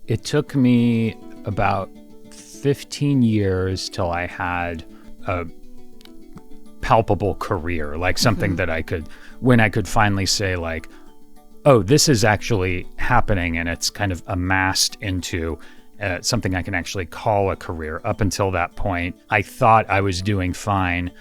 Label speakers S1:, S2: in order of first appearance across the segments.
S1: It took me about 15 years till I had a palpable career, like something that when I could finally say like, oh, this is actually happening and it's kind of amassed into something I can actually call a career. Up until that point, I thought I was doing fine.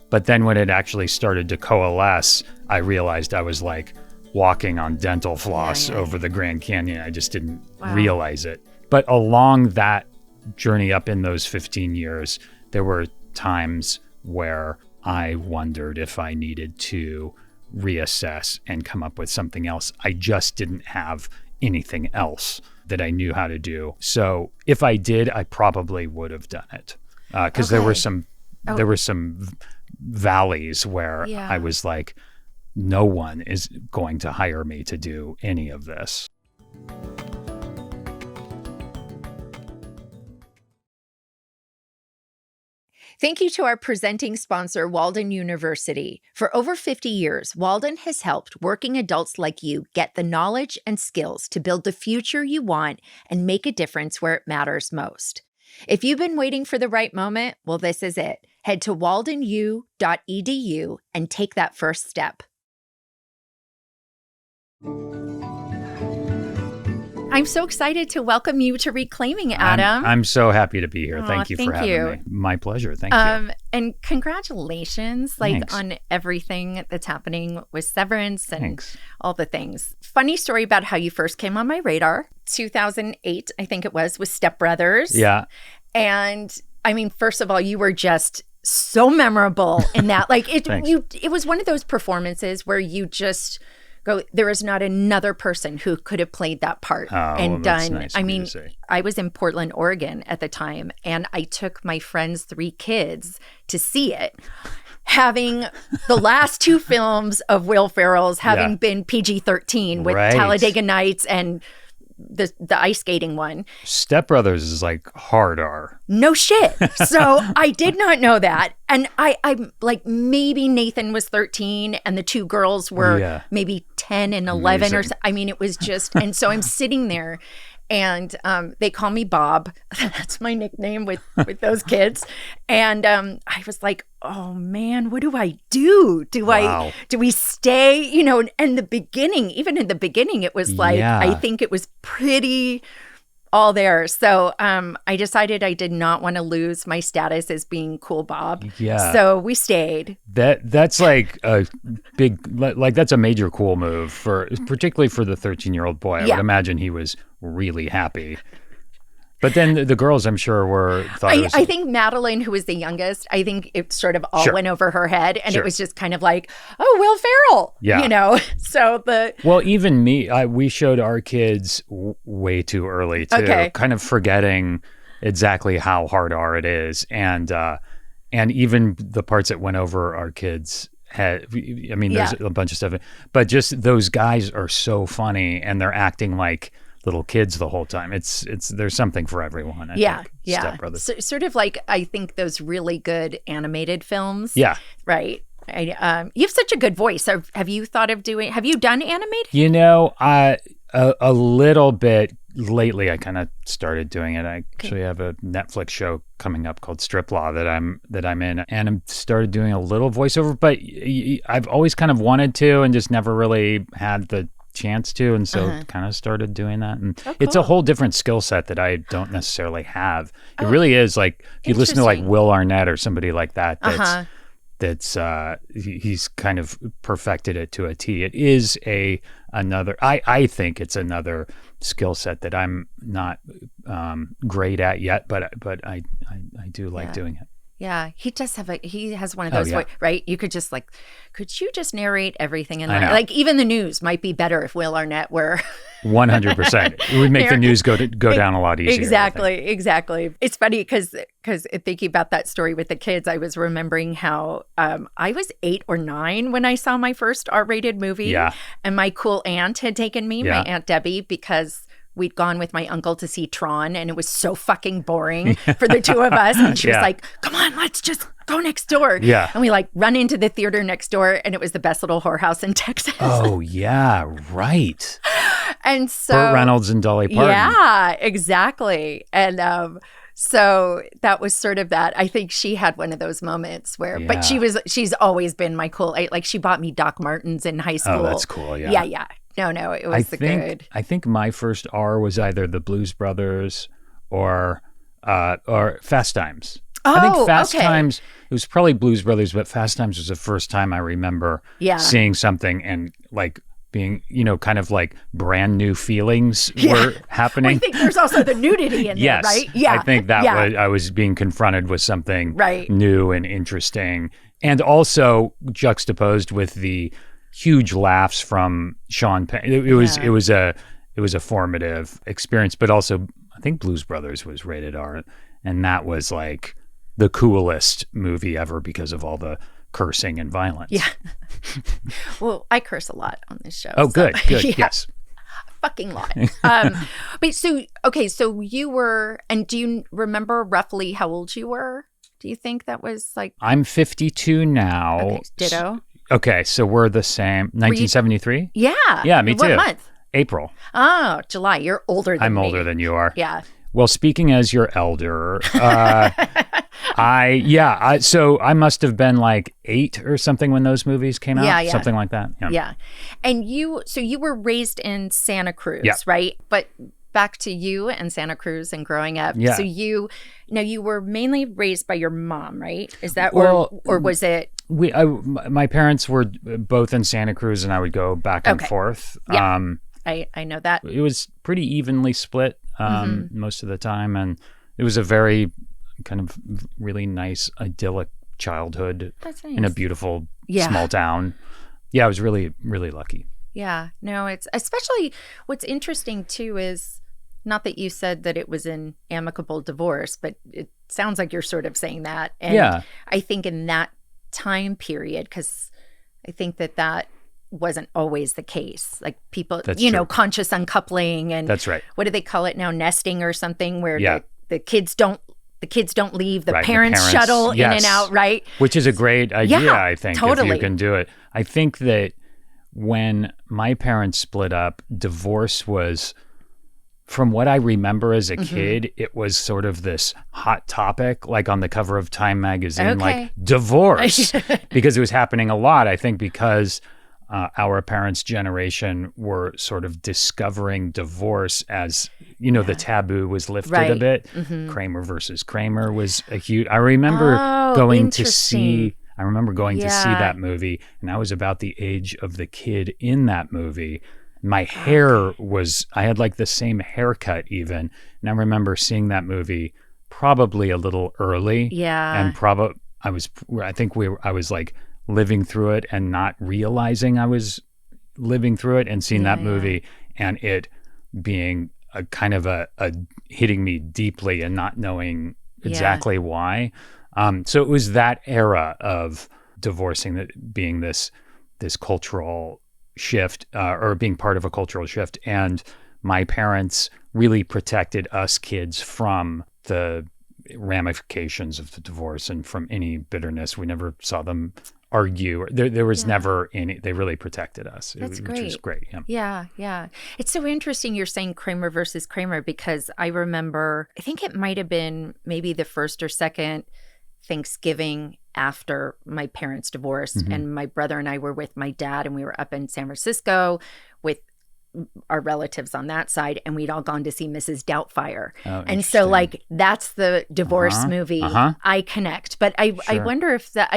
S1: But then when it actually started to coalesce, I realized I was like walking on dental floss over the Grand Canyon. I just didn't realize it. But along that journey up in those 15 years, there were times where I wondered if I needed to reassess and come up with something else. I just didn't have anything else that I knew how to do. So if I did, I probably would have done it. Because there were some valleys where I was like, no one is going to hire me to do any of this.
S2: Thank you to our presenting sponsor, Walden University. For over 50 years, Walden has helped working adults like you get the knowledge and skills to build the future you want and make a difference where it matters most. If you've been waiting for the right moment, well, this is it. Head to waldenu.edu and take that first step. I'm so excited to welcome you to Reclaiming, Adam.
S1: I'm so happy to be here. Thank you for having me. My pleasure. Thank you.
S2: And congratulations, on everything that's happening with Severance and all the things. Funny story about how you first came on my radar. 2008, I think it was, with Step Brothers.
S1: Yeah.
S2: And I mean, first of all, you were just so memorable in that. It was one of those performances where you just go, there is not another person who could have played that part and done.
S1: Nice
S2: I was in Portland, Oregon at the time, and I took my friend's 3 kids to see it. Having the last 2 films of Will Ferrell's having been PG-13 with Talladega Nights and the ice skating one.
S1: Step Brothers is like hard R.
S2: No shit. So I did not know that. And I'm like, maybe Nathan was 13 and the 2 girls were maybe 10 and 11 or so. I mean, it was just, and so I'm sitting there and they call me Bob. That's my nickname with those kids. And I was like, oh man, what do I do? Do we stay? And in the beginning, it was like, I think it was pretty all there. So I decided I did not want to lose my status as being Cool Bob.
S1: Yeah.
S2: So we stayed.
S1: That's like a big, that's a major cool move particularly for the 13-year-old boy. I would imagine he was really happy. But then the girls, I'm sure, I think Madeline, who was the youngest, I think it sort of all went over her head. And it was just kind of like, oh, Will Ferrell. Yeah. So Well, even me, we showed our kids way too early, too. Okay. Kind of forgetting exactly how hard R it is. And even the parts that went over our kids' head. I mean, there's a bunch of stuff. But just those guys are so funny and they're acting like little kids the whole time. There's something for everyone. I think. Step Brothers.
S2: So, sort of like, I think those really good animated films.
S1: Yeah.
S2: Right. You have such a good voice. So have you done animated?
S1: A little bit lately. I kind of started doing it. I actually have a Netflix show coming up called Strip Law that I'm in, and I started doing a little voiceover, but I've always kind of wanted to and just never really had the chance to, and so kind of started doing that. And it's a whole different skill set that I don't necessarily have. It really is like, if you listen to like Will Arnett or somebody like that, he's kind of perfected it to a T. It is I think it's another skill set that I'm not great at yet, but I do like doing it.
S2: Yeah, he has one of those, right? You could just could you just narrate everything in there? Like even the news might be better if Will Arnett were
S1: 100%. It would make the news go down a lot easier.
S2: Exactly. It's funny because thinking about that story with the kids, I was remembering how I was 8 or 9 when I saw my first R-rated movie. Yeah. And my cool aunt had taken me, my Aunt Debbie, because we'd gone with my uncle to see Tron, and it was so fucking boring for the 2 of us. And she was like, come on, let's just go next door. Yeah. And we run into the theater next door, and it was the best little whorehouse in Texas.
S1: Oh, yeah, right.
S2: And so
S1: Burt Reynolds and Dolly Parton.
S2: Yeah, exactly. And so that was sort of that. I think she had one of those moments where, but she's always been my cool. Like she bought me Doc Martens in high school.
S1: Oh, that's cool. Yeah.
S2: Yeah. No, it was good.
S1: I think my first R was either the Blues Brothers or Fast Times. I think Fast Times, it was probably Blues Brothers, but Fast Times was the first time I remember seeing something and like being, kind of like brand new feelings were happening.
S2: I think there's also the nudity in there, right? Yeah.
S1: I think that was, I was being confronted with something new and interesting. And also juxtaposed with the huge laughs from Sean Penn. It was a formative experience, but also I think Blues Brothers was rated R, and that was like the coolest movie ever because of all the cursing and violence.
S2: Yeah. Well, I curse a lot on this show.
S1: Oh, so. Good. Yes.
S2: Fucking lot. But so you were, and do you remember roughly how old you were? Do you think that was like?
S1: I'm 52 now.
S2: Okay, ditto.
S1: Okay, so we're the same. 1973?
S2: Yeah.
S1: Yeah, me too.
S2: What month?
S1: April.
S2: Oh, July. You're older than me.
S1: I'm older than you are.
S2: Yeah.
S1: Well, speaking as your elder, so I must have been like 8 or something when those movies came out.
S2: Yeah.
S1: Something like that.
S2: Yeah. And you were raised in Santa Cruz, right? But back to you and Santa Cruz and growing up.
S1: Yeah.
S2: So you were mainly raised by your mom, right? Is that, or was it?
S1: My parents were both in Santa Cruz, and I would go back and forth.
S2: Yeah. I know that.
S1: It was pretty evenly split most of the time, and it was a very kind of really nice, idyllic childhood.
S2: That's nice.
S1: In a beautiful small town. Yeah, I was really, really lucky.
S2: Yeah. No, it's especially what's interesting too is not that you said that it was an amicable divorce, but it sounds like you're sort of saying that. And I think in that time period, because I think that wasn't always the case. Like people, conscious uncoupling and
S1: that's right.
S2: What do they call it now? Nesting or something where the kids don't leave, the parents shuttle in and out, right?
S1: Which is a great idea, I think,
S2: totally.
S1: if you can do it. I think that when my parents split up, divorce was, from what I remember as a kid, it was sort of this hot topic, like on the cover of Time magazine, like divorce, because it was happening a lot. I think because our parents' generation were sort of discovering divorce as, the taboo was lifted a bit. Kramer versus Kramer was a huge, I remember going to see that movie, and I was about the age of the kid in that movie. My hair I had like the same haircut even. And I remember seeing that movie probably a little early.
S2: Yeah.
S1: And I was like living through it and not realizing I was living through it, and seeing that movie and it being a kind of a hitting me deeply and not knowing exactly why. So it was that era of divorcing that being this cultural shift, or being part of a cultural shift. And my parents really protected us kids from the ramifications of the divorce and from any bitterness. We never saw them argue. There was never any, they really protected us.
S2: That's
S1: which was great.
S2: Yeah. It's so interesting you're saying Kramer versus Kramer, because I remember, I think it might have been maybe the first or second Thanksgiving after my parents divorced, and my brother and I were with my dad, and we were up in San Francisco with our relatives on that side, and we'd all gone to see Mrs. Doubtfire. And so like that's the divorce movie I connect. But I wonder if that,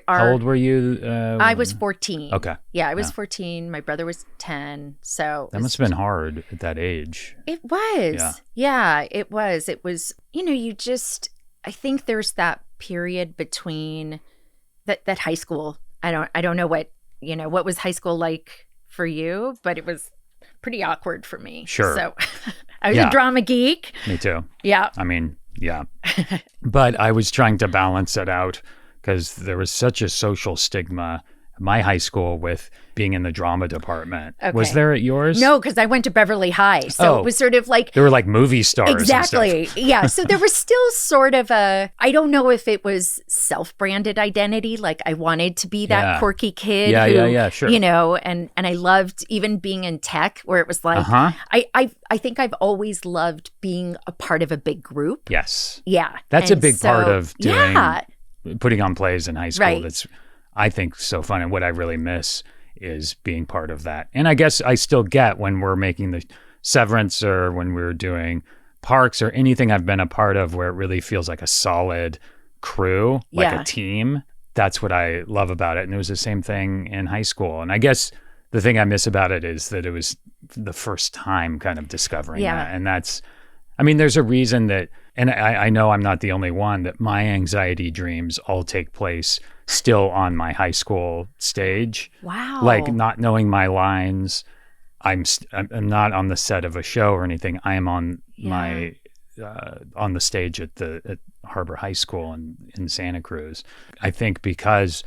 S1: how old were you?
S2: I was 14.
S1: Okay.
S2: Yeah, I was 14. My brother was 10. So
S1: that must have been hard at that age.
S2: It was. Yeah, it was. It was, you just, I think there's that period between that high school. I don't know what was high school like for you, but it was pretty awkward for me.
S1: Sure.
S2: So I was a drama geek.
S1: Me too.
S2: Yeah.
S1: But I was trying to balance it out because there was such a social stigma my high school with being in the drama department.
S2: Okay.
S1: Was there at yours?
S2: No, because I went to Beverly High. So it was sort of like...
S1: There were like movie stars.
S2: Exactly.
S1: And stuff.
S2: Yeah. So there was still sort of I don't know if it was self-branded identity. Like I wanted to be that quirky kid.
S1: Yeah, sure.
S2: You know, and I loved even being in tech where it was like, I think I've always loved being a part of a big group.
S1: Yes.
S2: Yeah.
S1: That's a big part of putting on plays in high school.
S2: Right.
S1: That's, I think, so fun. And what I really miss is being part of that. And I guess I still get when we're making the Severance or when we're doing Parks or anything I've been a part of where it really feels like a solid crew, like a team. That's what I love about it. And it was the same thing in high school. And I guess the thing I miss about it is that it was the first time kind of discovering that. And that's, I mean, there's a reason that, and I know I'm not the only one, that my anxiety dreams all take place still on my high school stage.
S2: Wow.
S1: Like not knowing my lines. I'm not on the set of a show or anything. I am on my, on the stage at Harbor High School in Santa Cruz. I think because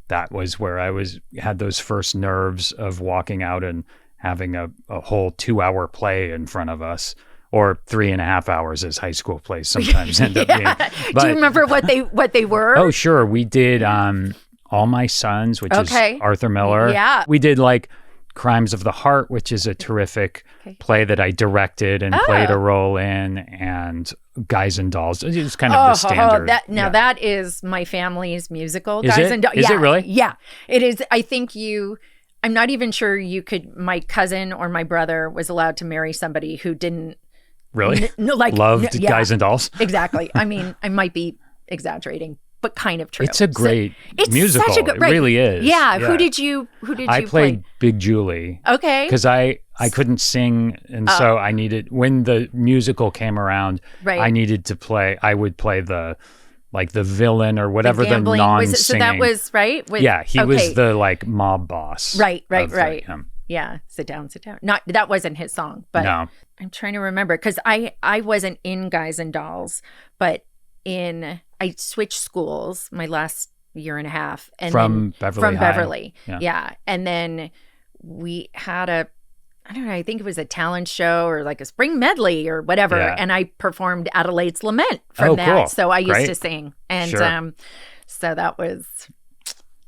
S1: that was where I had those first nerves of walking out and having a whole 2-hour play in front of us. Or 3.5 hours as high school plays sometimes end up being. But,
S2: do you remember what they were?
S1: Oh, sure. We did All My Sons, which is Arthur Miller.
S2: Yeah.
S1: We did like Crimes of the Heart, which is a terrific play that I directed and played a role in, and Guys and Dolls. It's kind of the standard.
S2: That is my family's musical.
S1: Is
S2: Guys
S1: it?
S2: and Dolls.
S1: Is it really?
S2: Yeah, it is. I think I'm not even sure my cousin or my brother was allowed to marry somebody who didn't.
S1: Really? Loved Guys and Dolls?
S2: Exactly. I mean, I might be exaggerating, but kind of true.
S1: It's a great musical. It really is.
S2: Yeah. Who did you
S1: I played Big Julie.
S2: Okay.
S1: Because I couldn't sing, and so I needed, when the musical came around, I needed to play, I would play the villain or whatever the non-singing.
S2: So that was, right?
S1: He was the like mob boss.
S2: Right. Yeah, sit down. That wasn't his song, but no. I'm trying to remember because I wasn't in Guys and Dolls, but I switched schools my last year and a half, and
S1: from Beverly.
S2: Yeah, and then we had I don't know, I think it was a talent show or like a spring medley or whatever, and I performed Adelaide's Lament from that. Cool. So I used to sing, and so that was.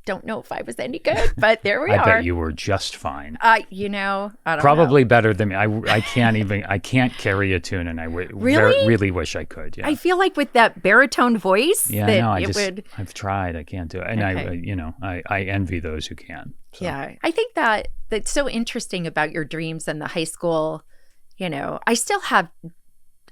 S2: Don't know if I was any good, but there we are.
S1: I bet you were just fine.
S2: I don't
S1: Probably
S2: know.
S1: better than me. I can't carry a tune, and I really wish I could. Yeah.
S2: I feel like with that baritone voice,
S1: I've tried. I can't do it, and I envy those who can. So.
S2: Yeah, I think that's so interesting about your dreams and the high school.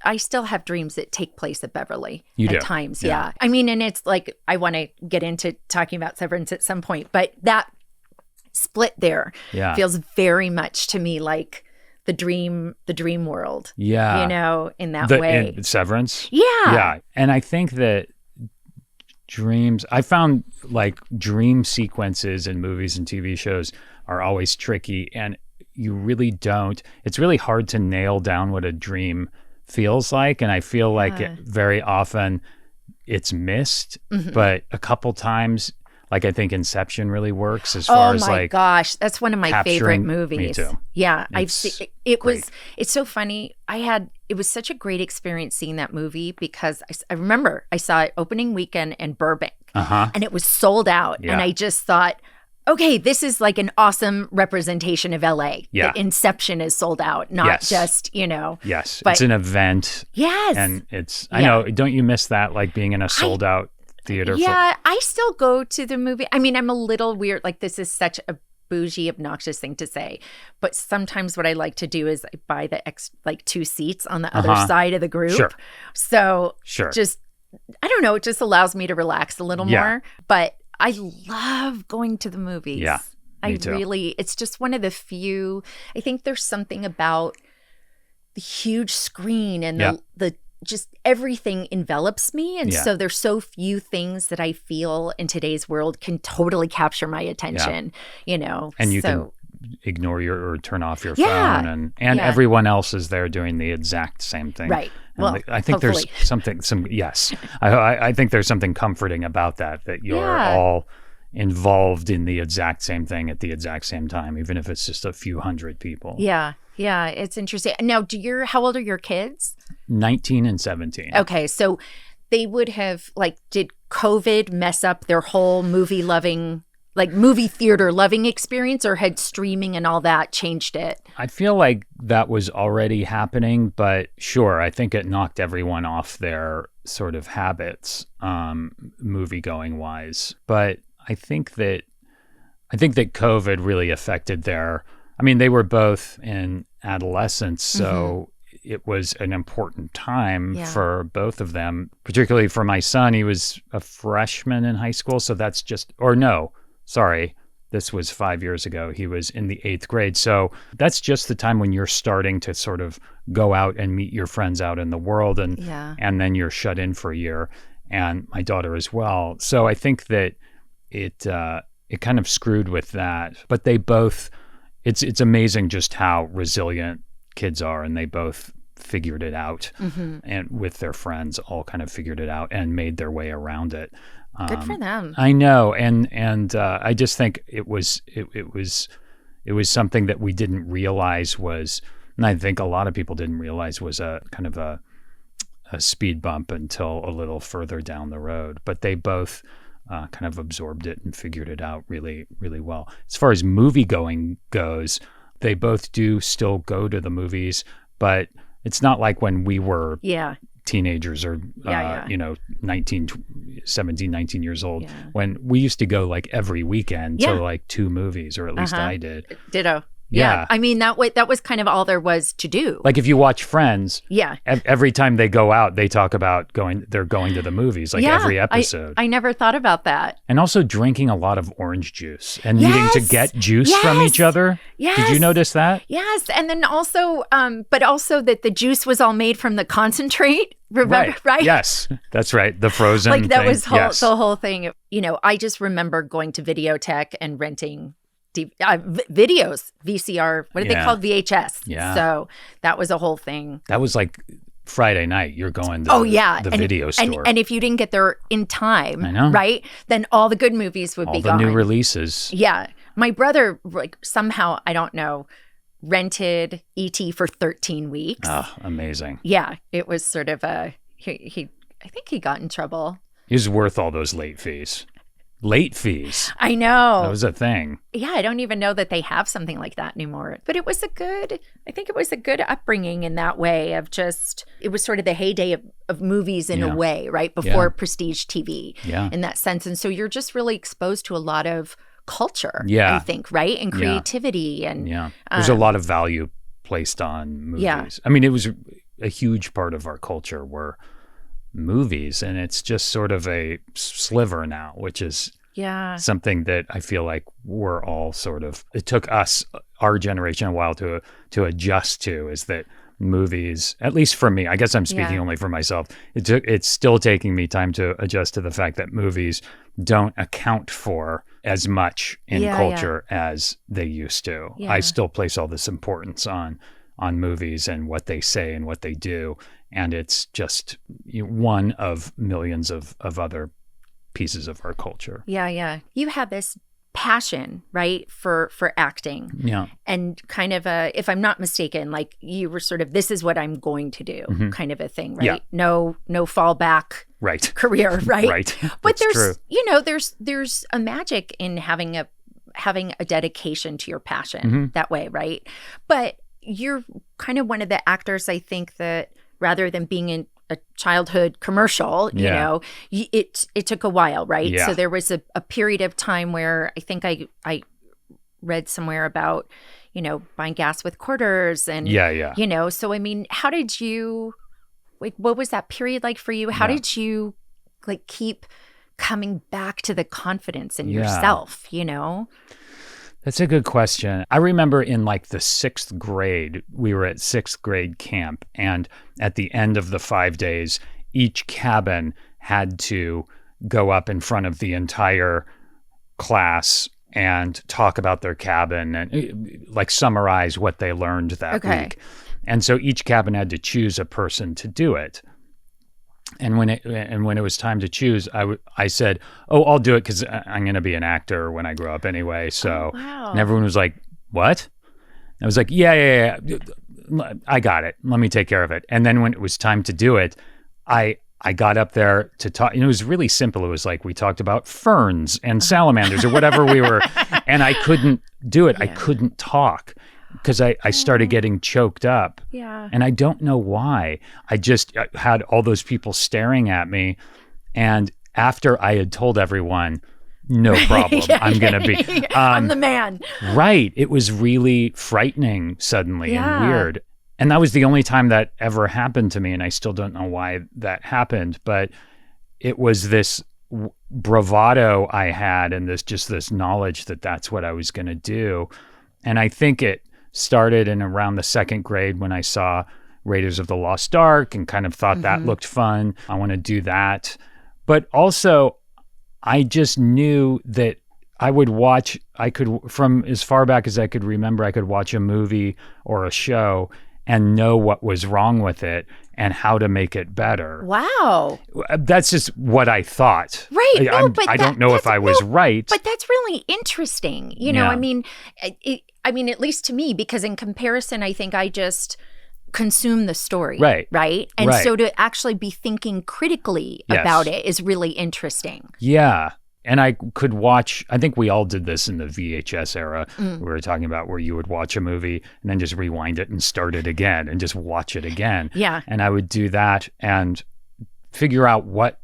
S2: I still have dreams that take place at Beverly at times. Yeah. I mean, and it's like, I want to get into talking about Severance at some point, but that split there feels very much to me like the dream world. Yeah. In that way.
S1: In Severance?
S2: Yeah.
S1: Yeah. And I think that dreams, I found like dream sequences in movies and TV shows are always tricky, and you really don't, it's really hard to nail down what a dream feels like, and I feel like very often it's missed, but a couple times, like I think Inception really works as far as like. Oh my
S2: gosh, that's one of my favorite movies.
S1: Me too.
S2: Yeah, I've seen it. It's so funny. It was such a great experience seeing that movie because I remember I saw it opening weekend in Burbank, and it was sold out, and I just thought, okay, this is like an awesome representation of LA. Yeah. That Inception is sold out, not just,
S1: Yes.
S2: But,
S1: it's an event.
S2: Yes.
S1: And I know, don't you miss that, like being in a sold out theater?
S2: Yeah, I still go to the movie. I mean, I'm a little weird. Like, this is such a bougie, obnoxious thing to say. But sometimes what I like to do is I buy the 2 seats on the other side of the group. Sure. So just, I don't know, it just allows me to relax a little more. But I love going to the movies.
S1: Yeah, me too.
S2: It's just one of the few, I think there's something about the huge screen and the just everything envelops me. And so there's so few things that I feel in today's world can totally capture my attention,
S1: And you can ignore or turn off your phone and everyone else is there doing the exact same thing.
S2: Right.
S1: And
S2: well,
S1: I think
S2: hopefully.
S1: there's I think there's something comforting about that you're all involved in the exact same thing at the exact same time, even if it's just a few hundred people.
S2: Yeah. Yeah. It's interesting. Now, how old are your kids?
S1: 19 and 17.
S2: Okay. So they would have, like, did COVID mess up their whole movie theater loving experience, or had streaming and all that changed it?
S1: I feel like that was already happening, but sure, I think it knocked everyone off their sort of habits, movie going wise. But I think that COVID really affected they were both in adolescence, so it was an important time for both of them, particularly for my son. He was a freshman in high school, so that's this was 5 years ago. He was in the 8th grade. So that's just the time when you're starting to sort of go out and meet your friends out in the world, and then you're shut in for a year, and my daughter as well. So I think that it kind of screwed with that. But they both, it's amazing just how resilient kids are, and they both figured it out, and with their friends all kind of figured it out and made their way around it.
S2: Good for them.
S1: I know, and I just think it was something that we didn't realize was, and I think a lot of people didn't realize was a kind of a speed bump until a little further down the road. But they both kind of absorbed it and figured it out really, really well. As far as movie going goes, they both do still go to the movies, but it's not like when we were teenagers or 17, 19 years old, when we used to go like every weekend to like 2 movies, or at least I did.
S2: Ditto. Yeah. I mean, that was kind of all there was to do.
S1: Like if you watch Friends, every time they go out, they talk about they're going to the movies, like every episode.
S2: I never thought about that.
S1: And also drinking a lot of orange juice and needing to get juice from each other. Yes. Did you notice that?
S2: Yes. And then also, but also that the juice was all made from the concentrate. Remember, right?
S1: Yes, that's right. The frozen
S2: like that
S1: thing.
S2: Was the whole thing. I just remember going to Videotheque and renting videos, VCR, what are they called? VHS. Yeah. So that was a whole thing.
S1: That was like Friday night. You're going to the video store.
S2: And if you didn't get there in time, right, then all the good movies would be gone.
S1: All the new releases.
S2: Yeah. My brother, like, somehow, I don't know, rented E.T. for 13 weeks.
S1: Oh, amazing.
S2: Yeah. It was sort of I think he got in trouble.
S1: He was worth all those late fees. Late fees.
S2: I know.
S1: That was a thing.
S2: Yeah, I don't even know that they have something like that anymore. But I think it was a good upbringing in that way of it was sort of the heyday of movies in a way, right? Before prestige TV in that sense. And so you're just really exposed to a lot of culture, I think, right? And creativity. And
S1: there's a lot of value placed on movies. Yeah. I mean, it was a huge part of our culture were movies, and it's just sort of a sliver now, which is something that I feel like we're all it took our generation a while to adjust to, is that movies, at least for me, I guess I'm speaking only for myself, it's still taking me time to adjust to the fact that movies don't account for as much in culture as they used to. I still place all this importance on movies and what they say and what they do. And it's just one of millions of other pieces of our culture. Yeah, yeah. You have this passion, right, for acting. Yeah. And kind of if I'm not mistaken, like you were sort of, this is what I'm going to do kind of a thing, right? Yeah. No fallback career, right? Right. But there's, true. There's a magic in having a dedication to your passion that way, right? But you're kind of one of the actors, I think, that rather than being in a childhood commercial, you know, it took a while, right? Yeah. So there was a period of time where I think I read somewhere about, buying gas with quarters and, so I mean, how did you, what was that period like for you? How did you keep coming back to the confidence in yourself, That's a good question. I remember in the 6th grade, we were at 6th grade camp, and at the end of the 5 days, each cabin had to go up in front of the entire class and talk about their cabin and summarize what they learned that week. And so each cabin had to choose a person to do it. And when it was time to choose, I said, "Oh, I'll do it because I'm going to be an actor when I grow up anyway." So,
S2: wow.
S1: And everyone was like, "What?" I was like, "Yeah. I got it. Let me take care of it." And then when it was time to do it, I got up there to talk. And it was really simple. It was like we talked about ferns and salamanders or whatever we were, and I couldn't do it. Yeah. I couldn't talk because I started getting choked up.
S2: Yeah.
S1: And I don't know why. I just had all those people staring at me. And after I had told everyone, no problem, I'm going to be.
S2: I'm the man.
S1: Right. It was really frightening suddenly and weird. And that was the only time that ever happened to me. And I still don't know why that happened. But it was this bravado I had and this knowledge that that's what I was going to do. And I think it started in around the second grade when I saw Raiders of the Lost Ark and kind of thought that looked fun. I want to do that. But also, I just knew that from as far back as I could remember, I could watch a movie or a show and know what was wrong with it and how to make it better.
S2: Wow.
S1: That's just what I thought.
S2: Right.
S1: I don't know if I was right.
S2: But that's really interesting. You know, I mean, at least to me, because in comparison, I think I just consume the story. Right. Right. And so to actually be thinking critically about it is really interesting.
S1: Yeah. And I could watch, I think we all did this in the VHS era. We were talking about where you would watch a movie and then just rewind it and start it again and just watch it again.
S2: Yeah.
S1: And I would do that and figure out what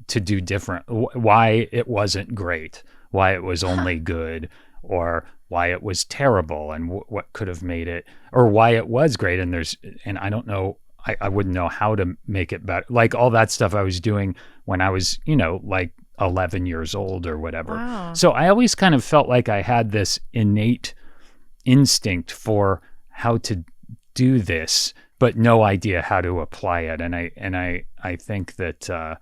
S1: to do different, why it wasn't great, why it was only good, or why it was terrible and what could have made it, or why it was great. And I don't know, I wouldn't know how to make it better. Like all that stuff I was doing when I was, like 11 years old or whatever.
S2: Wow.
S1: So I always kind of felt like I had this innate instinct for how to do this, but no idea how to apply it. And I think that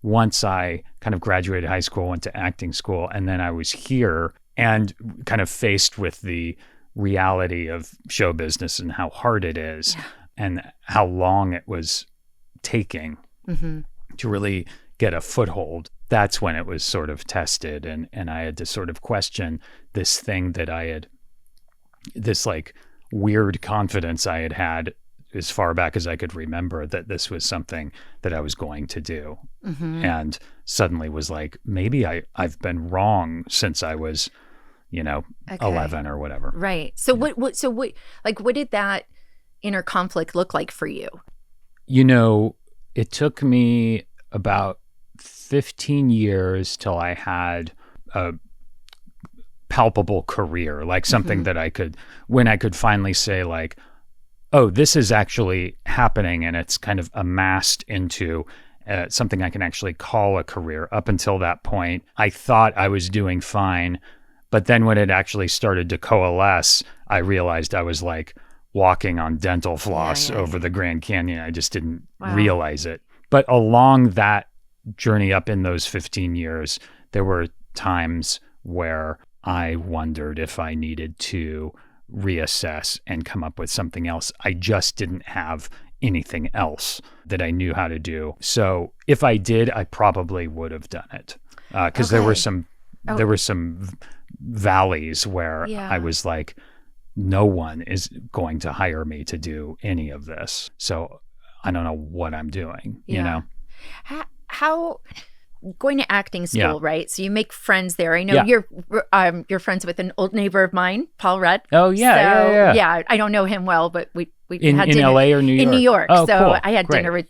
S1: once I kind of graduated high school, went to acting school, and then I was here and kind of faced with the reality of show business and how hard it is and how long it was taking to really get a foothold. That's when it was sort of tested, and I had to sort of question this thing that I had, this like weird confidence I had as far back as I could remember, that this was something that I was going to do. And suddenly was like, maybe I've been wrong since I was, 11 or whatever.
S2: Right. So what did that inner conflict look like for you?
S1: It took me about 15 years till I had a palpable career, like something that when I could finally say like, oh, this is actually happening and it's kind of amassed into something I can actually call a career. Up until that point, I thought I was doing fine. But then when it actually started to coalesce, I realized I was like walking on dental floss over the Grand Canyon. I just didn't realize it. But along that journey up in those 15 years, there were times where I wondered if I needed to reassess and come up with something else. I just didn't have anything else that I knew how to do. So if I did, I probably would have done it. Because there were some valleys where I was like, no one is going to hire me to do any of this. So I don't know what I'm doing, you know?
S2: How going to acting school, right? So you make friends there. I know you're friends with an old neighbor of mine, Paul Rudd.
S1: Oh yeah,
S2: yeah. I don't know him well, but we had
S1: in
S2: dinner
S1: LA or New York.
S2: In New York.
S1: Oh,
S2: so
S1: cool.
S2: I had
S1: Great.
S2: dinner with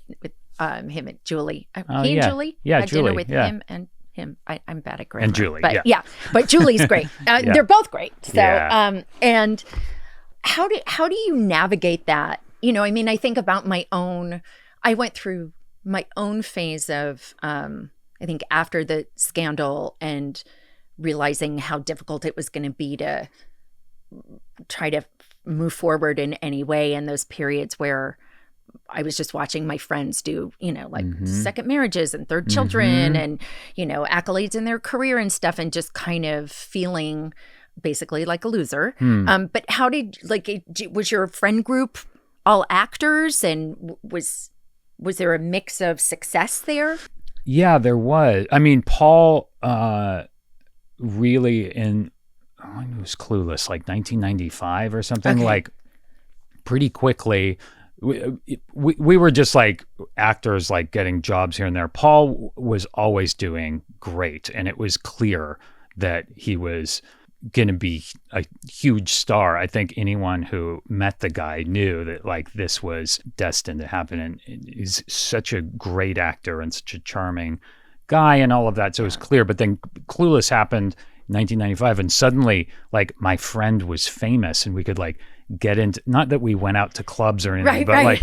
S2: him and Julie. He and Julie.
S1: Yeah,
S2: I had
S1: Julie.
S2: dinner with him and him. I'm bad at grammar.
S1: And Julie.
S2: But but Julie's great. They're both great. So and how do you navigate that? I think about I went through my own phase of, I think after the scandal and realizing how difficult it was going to be to try to move forward in any way in those periods where I was just watching my friends do, second marriages and third children and, accolades in their career and stuff, and just kind of feeling basically like a loser. But how was your friend group all actors, and was there a mix of success there?
S1: Yeah, there was. I mean, Paul really it was Clueless, like 1995 or something, like pretty quickly. We were just like actors, like getting jobs here and there. Paul was always doing great, and it was clear that he was going to be a huge star. I think anyone who met the guy knew that like this was destined to happen, and he's such a great actor and such a charming guy and all of that. So it was clear. But then Clueless happened in 1995, and suddenly like my friend was famous, and we could like get into, not that we went out to clubs or anything, but like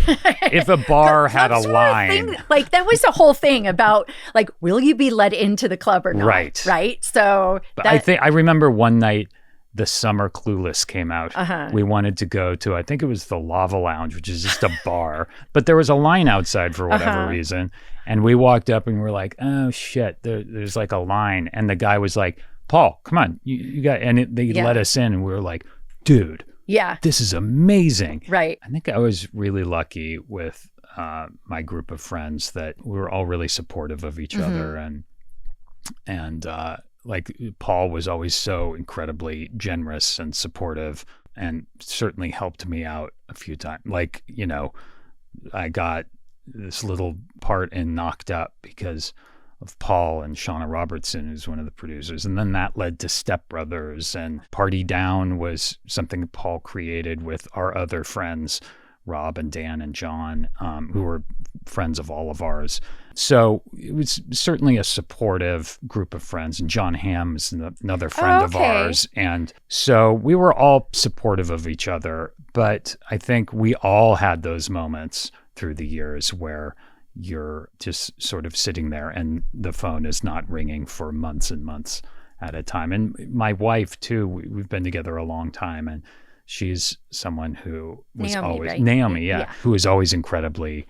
S1: if a bar had a line,
S2: like that was the whole thing about like, will you be let into the club or not? Right. So
S1: I remember one night the summer Clueless came out. We wanted to go to, I think it was the Lava Lounge, which is just a bar, but there was a line outside for whatever reason. And we walked up and we're like, oh shit, there's like a line. And the guy was like, Paul, come on, you got, and they let us in, and we were like, dude, this is amazing.
S2: Right.
S1: I think I was really lucky with my group of friends that we were all really supportive of each other. And like Paul was always so incredibly generous and supportive, and certainly helped me out a few times. Like, you know, I got this little part in Knocked Up because of Paul and Shauna Robertson, who's one of the producers. And then that led to Step Brothers, and Party Down was something Paul created with our other friends, Rob and Dan and John, who were friends of all of ours. So it was certainly a supportive group of friends. And John Hamm is another friend of ours. And so we were all supportive of each other. But I think we all had those moments through the years where you're just sort of sitting there and the phone is not ringing for months and months at a time. And my wife too, we've been together a long time, and she's someone who was Naomi, who is always incredibly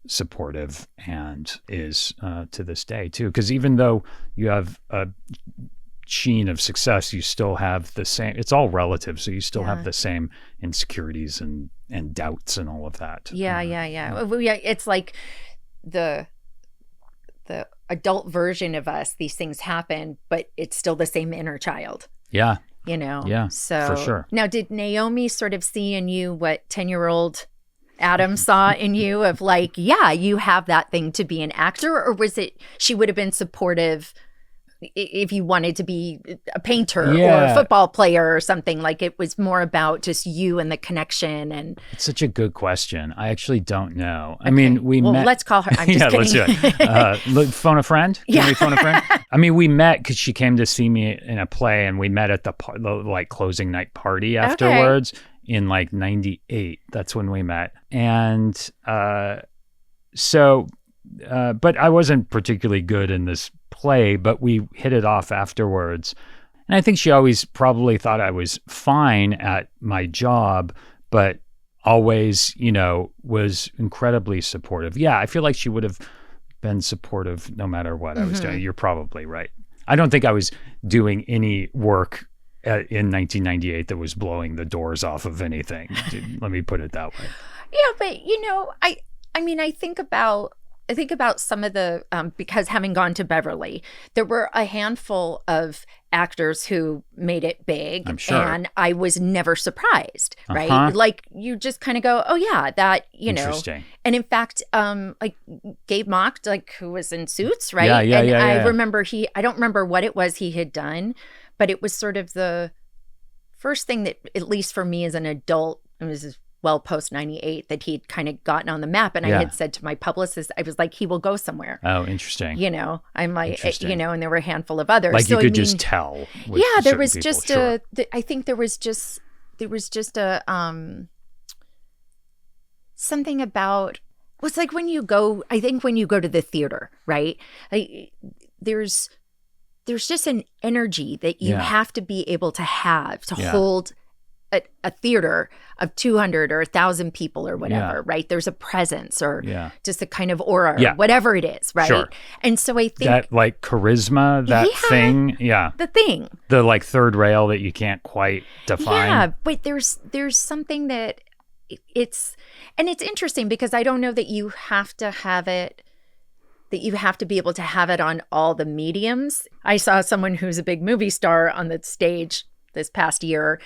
S1: supportive, and is to this day too. Because even though you have a sheen of success, you still have the same, it's all relative, so you still have the same insecurities and doubts and all of that. It's like the adult version of us, these things happen, but it's still the same inner child. You know? So for sure.
S2: Now, did Naomi sort of see in you what 10-year-old Adam saw in you of like, you have that thing to be an actor? Or was it she would have been supportive if you wanted to be a painter or a football player or something? Like, it was more about just you and the connection? And
S1: it's such a good question. I actually don't know. I mean, we met.
S2: Let's call her. I'm just kidding.
S1: Let's do it. Phone a friend. Can we phone a friend? I mean, we met because she came to see me in a play, and we met at the like closing night party afterwards in like 98. That's when we met. And so, but I wasn't particularly good in this play, but we hit it off afterwards. And I think she always probably thought I was fine at my job, but always, you know, was incredibly supportive. Yeah, I feel like she would have been supportive no matter what I was doing. You're probably right. I don't think I was doing any work in 1998 that was blowing the doors off of anything. Let me put it that way.
S2: Yeah, but you know, I mean, I think about some of the, because having gone to Beverly, there were a handful of actors who made it big.
S1: I'm sure.
S2: And I was never surprised, right? Like, you just kind of go, oh yeah, that, you know.
S1: Interesting.
S2: And in fact, like Gabe Mocked, like, who was in Suits, right? I remember I don't remember what it was he had done, but it was sort of the first thing that, at least for me as an adult, it was well post 98, that he'd kind of gotten on the map. And I had said to my publicist, I was like, he will go somewhere.
S1: Oh, interesting.
S2: You know, I'm like, you know, and there were a handful of others.
S1: Like, so, you could just tell.
S2: Yeah, there was just I think there was just a, something about, it's like when you go to the theater, right? There's just an energy that you have to be able to have to hold a theater of 200 or 1,000 people or whatever, right? There's a presence or just a kind of aura or whatever it is, right? Sure. And so I think
S1: that, like, charisma, that thing,
S2: the thing,
S1: the like third rail that you can't quite define.
S2: Yeah, but there's something that it's interesting because I don't know that you have to have it, that you have to be able to have it on all the mediums. I saw someone who's a big movie star on the stage this past year,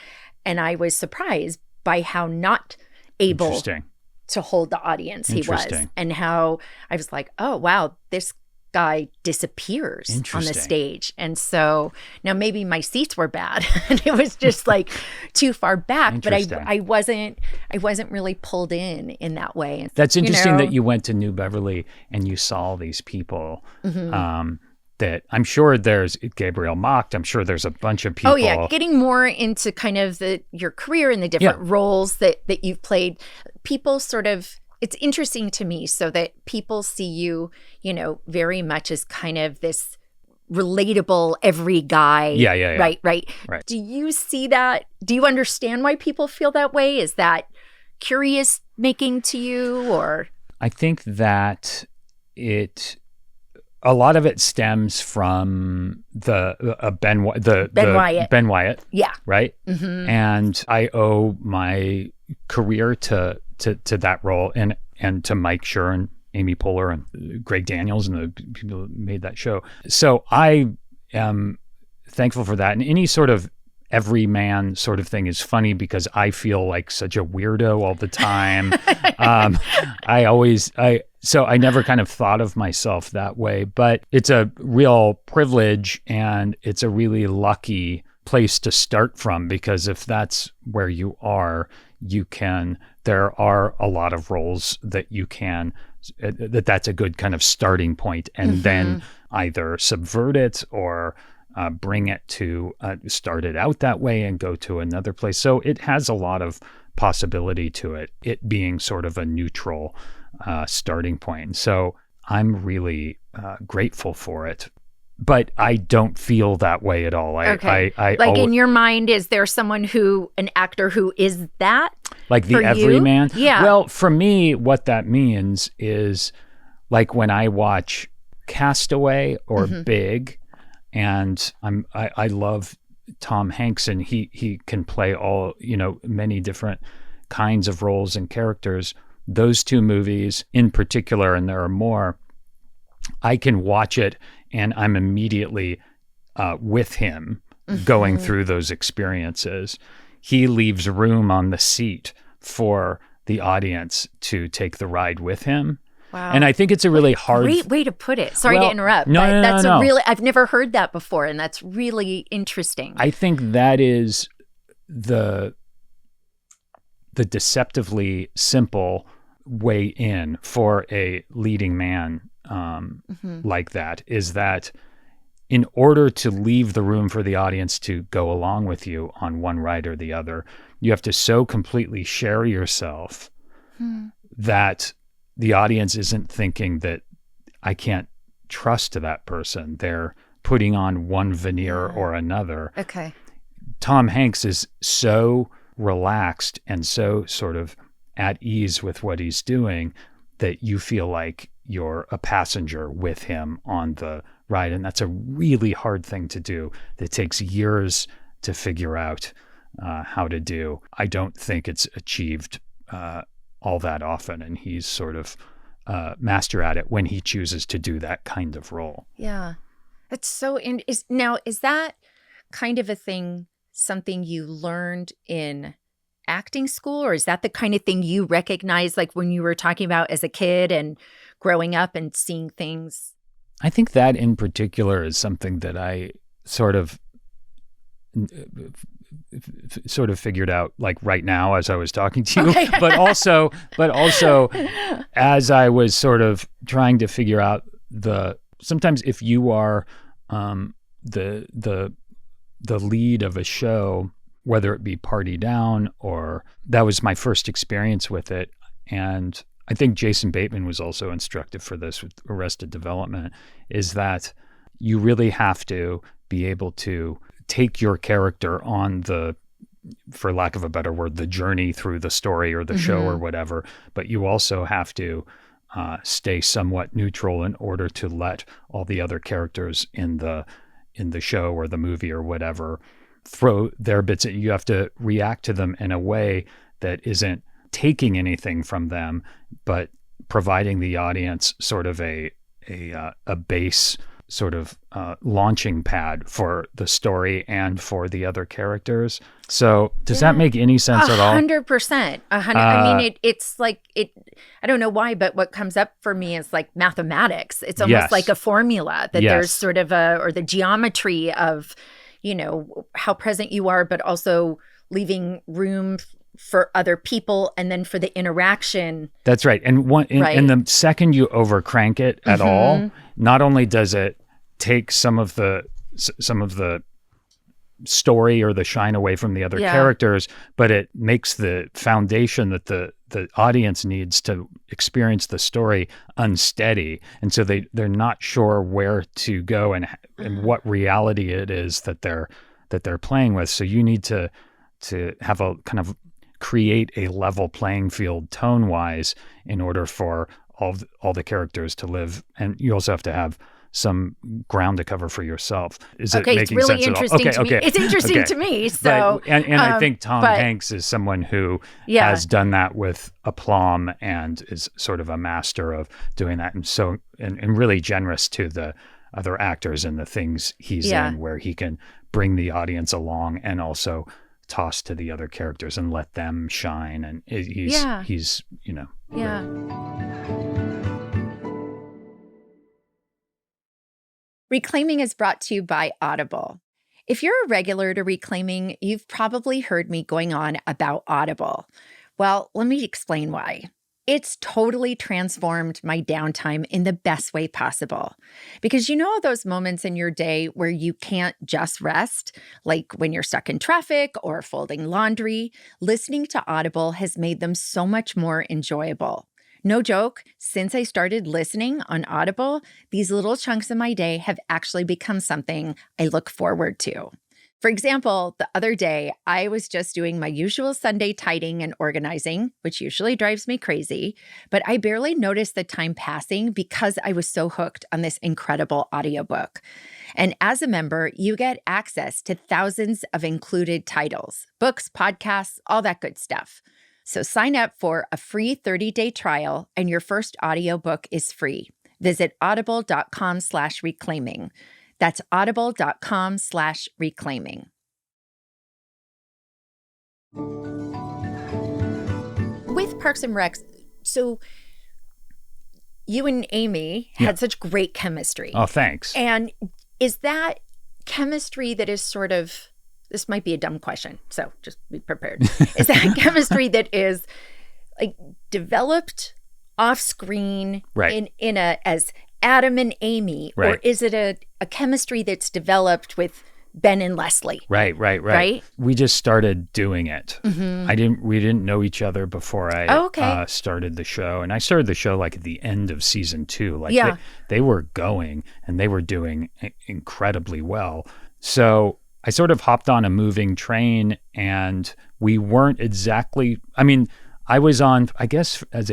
S2: and I was surprised by how not able to hold the audience he was, and how I was like, oh, wow, this guy disappears on the stage. And so now maybe my seats were bad and it was just like too far back, but I wasn't really pulled in that way.
S1: That's interesting that you went to New Beverly and you saw all these people. That I'm sure there's Gabriel Macht. I'm sure there's a bunch of people.
S2: Oh yeah, getting more into kind of your career and the different roles that you've played. People sort of, it's interesting to me so that people see you, very much as kind of this relatable every guy.
S1: Yeah.
S2: Right. Do you see that? Do you understand why people feel that way? Is that curious making to you, or?
S1: I think that a lot of it stems from Ben Wyatt.
S2: Yeah.
S1: Right. Mm-hmm. And I owe my career to that role and to Mike Schur and Amy Poehler and Greg Daniels and the people who made that show. So I am thankful for that. And any sort of everyman sort of thing is funny because I feel like such a weirdo all the time. So I never kind of thought of myself that way, but it's a real privilege and it's a really lucky place to start from, because if that's where you are, there are a lot of roles that you can, that's a good kind of starting point, and then either subvert it or bring it to start it out that way and go to another place. So it has a lot of possibility to it being sort of a neutral starting point. So I'm really grateful for it. But I don't feel that way at all.
S2: In your mind, is there an actor who is that?
S1: Like the everyman? Yeah. Well, for me, what that means is like when I watch Castaway or Big, and I love Tom Hanks, and he can play all, many different kinds of roles and characters. Those two movies in particular, and there are more, I can watch it and I'm immediately with him going through those experiences. He leaves room on the seat for the audience to take the ride with him. Wow. And I think it's a really hard...
S2: Great way to put it. Sorry to interrupt. I've never heard that before, and that's really interesting.
S1: I think that is the deceptively simple way in for a leading man like that, is that in order to leave the room for the audience to go along with you on one ride or the other, you have to so completely share yourself that the audience isn't thinking that I can't trust that person. They're putting on one veneer or another.
S2: Okay.
S1: Tom Hanks is so relaxed and so sort of at ease with what he's doing that you feel like you're a passenger with him on the ride. And that's a really hard thing to do. That takes years to figure out how to do. I don't think it's achieved all that often. And he's sort of master at it when he chooses to do that kind of role.
S2: Yeah. That's so... Is that kind of a thing, something you learned in acting school, or is that the kind of thing you recognize, like when you were talking about as a kid and growing up and seeing things?
S1: I think that in particular is something that I sort of figured out like right now as I was talking to you, okay. but also as I was sort of trying to figure out sometimes if you are the lead of a show, whether it be Party Down, or that was my first experience with it. And I think Jason Bateman was also instructive for this with Arrested Development, is that you really have to be able to take your character on for lack of a better word, the journey through the story or the show or whatever, but you also have to stay somewhat neutral in order to let all the other characters in the show or the movie or whatever throw their bits. You have to react to them in a way that isn't taking anything from them, but providing the audience sort of a base sort of launching pad for the story and for the other characters. So does that make any sense at all?
S2: 100%. I mean, it's like I don't know why, but what comes up for me is like mathematics. It's almost like a formula that there's sort of or the geometry of, how present you are, but also leaving room for other people and then for the interaction.
S1: That's right. And and the second you overcrank it at all, not only does it take some of the story or the shine away from the other characters, but it makes the foundation that the audience needs to experience the story unsteady. And so they're not sure where to go and what reality it is that they're playing with. So you need to have a kind of create a level playing field tone-wise in order for all the characters to live. And you also have to have some ground to cover for yourself. Is it making
S2: it's really
S1: sense
S2: interesting
S1: at all?
S2: to me. It's interesting to me. So,
S1: and I think Tom Hanks is someone who has done that with aplomb and is sort of a master of doing that, and really generous to the other actors and the things he's in, where he can bring the audience along and also toss to the other characters and let them shine. And he's
S2: Reclaiming is brought to you by Audible. If you're a regular to Reclaiming, you've probably heard me going on about Audible. Well, let me explain why. It's totally transformed my downtime in the best way possible. Because those moments in your day where you can't just rest, like when you're stuck in traffic or folding laundry, listening to Audible has made them so much more enjoyable. No joke, since I started listening on Audible, these little chunks of my day have actually become something I look forward to. For example, the other day, I was just doing my usual Sunday tidying and organizing, which usually drives me crazy, but I barely noticed the time passing because I was so hooked on this incredible audiobook. And as a member, you get access to thousands of included titles, books, podcasts, all that good stuff. So sign up for a free 30-day trial, and your first audiobook is free. Visit audible.com/reclaiming. That's audible.com/reclaiming. With Parks and Recs, so you and Amy had such great chemistry.
S1: Oh, thanks.
S2: And is that chemistry that is sort of, this might be a dumb question, so just be prepared. Is that chemistry that is like developed off screen in a as Adam and Amy, or is it a chemistry that's developed with Ben and Leslie?
S1: Right. We just started doing it. We didn't know each other before I started the show, and I started the show like at the end of season 2. Like they were going and they were doing incredibly well. So I sort of hopped on a moving train, and we weren't exactly, I mean, I was on, I guess, as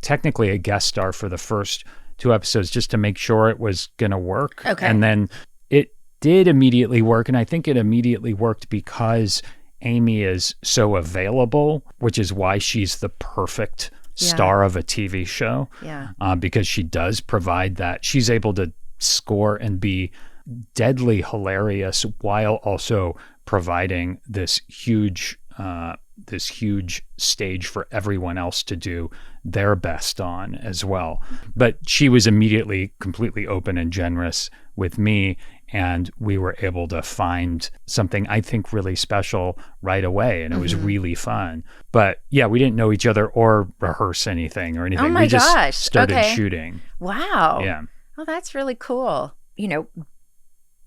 S1: technically a guest star for the first 2 episodes just to make sure it was going to work.
S2: Okay.
S1: And then it did immediately work. And I think it immediately worked because Amy is so available, which is why she's the perfect star of a TV show.
S2: Yeah.
S1: Because she does provide that. She's able to score and be deadly hilarious while also providing this huge stage for everyone else to do their best on as well. But she was immediately completely open and generous with me, and we were able to find something I think really special right away, and it was really fun. But yeah, we didn't know each other or rehearse anything or anything.
S2: Oh my
S1: we just
S2: gosh.
S1: started shooting.
S2: Wow.
S1: Yeah.
S2: Oh, that's really cool.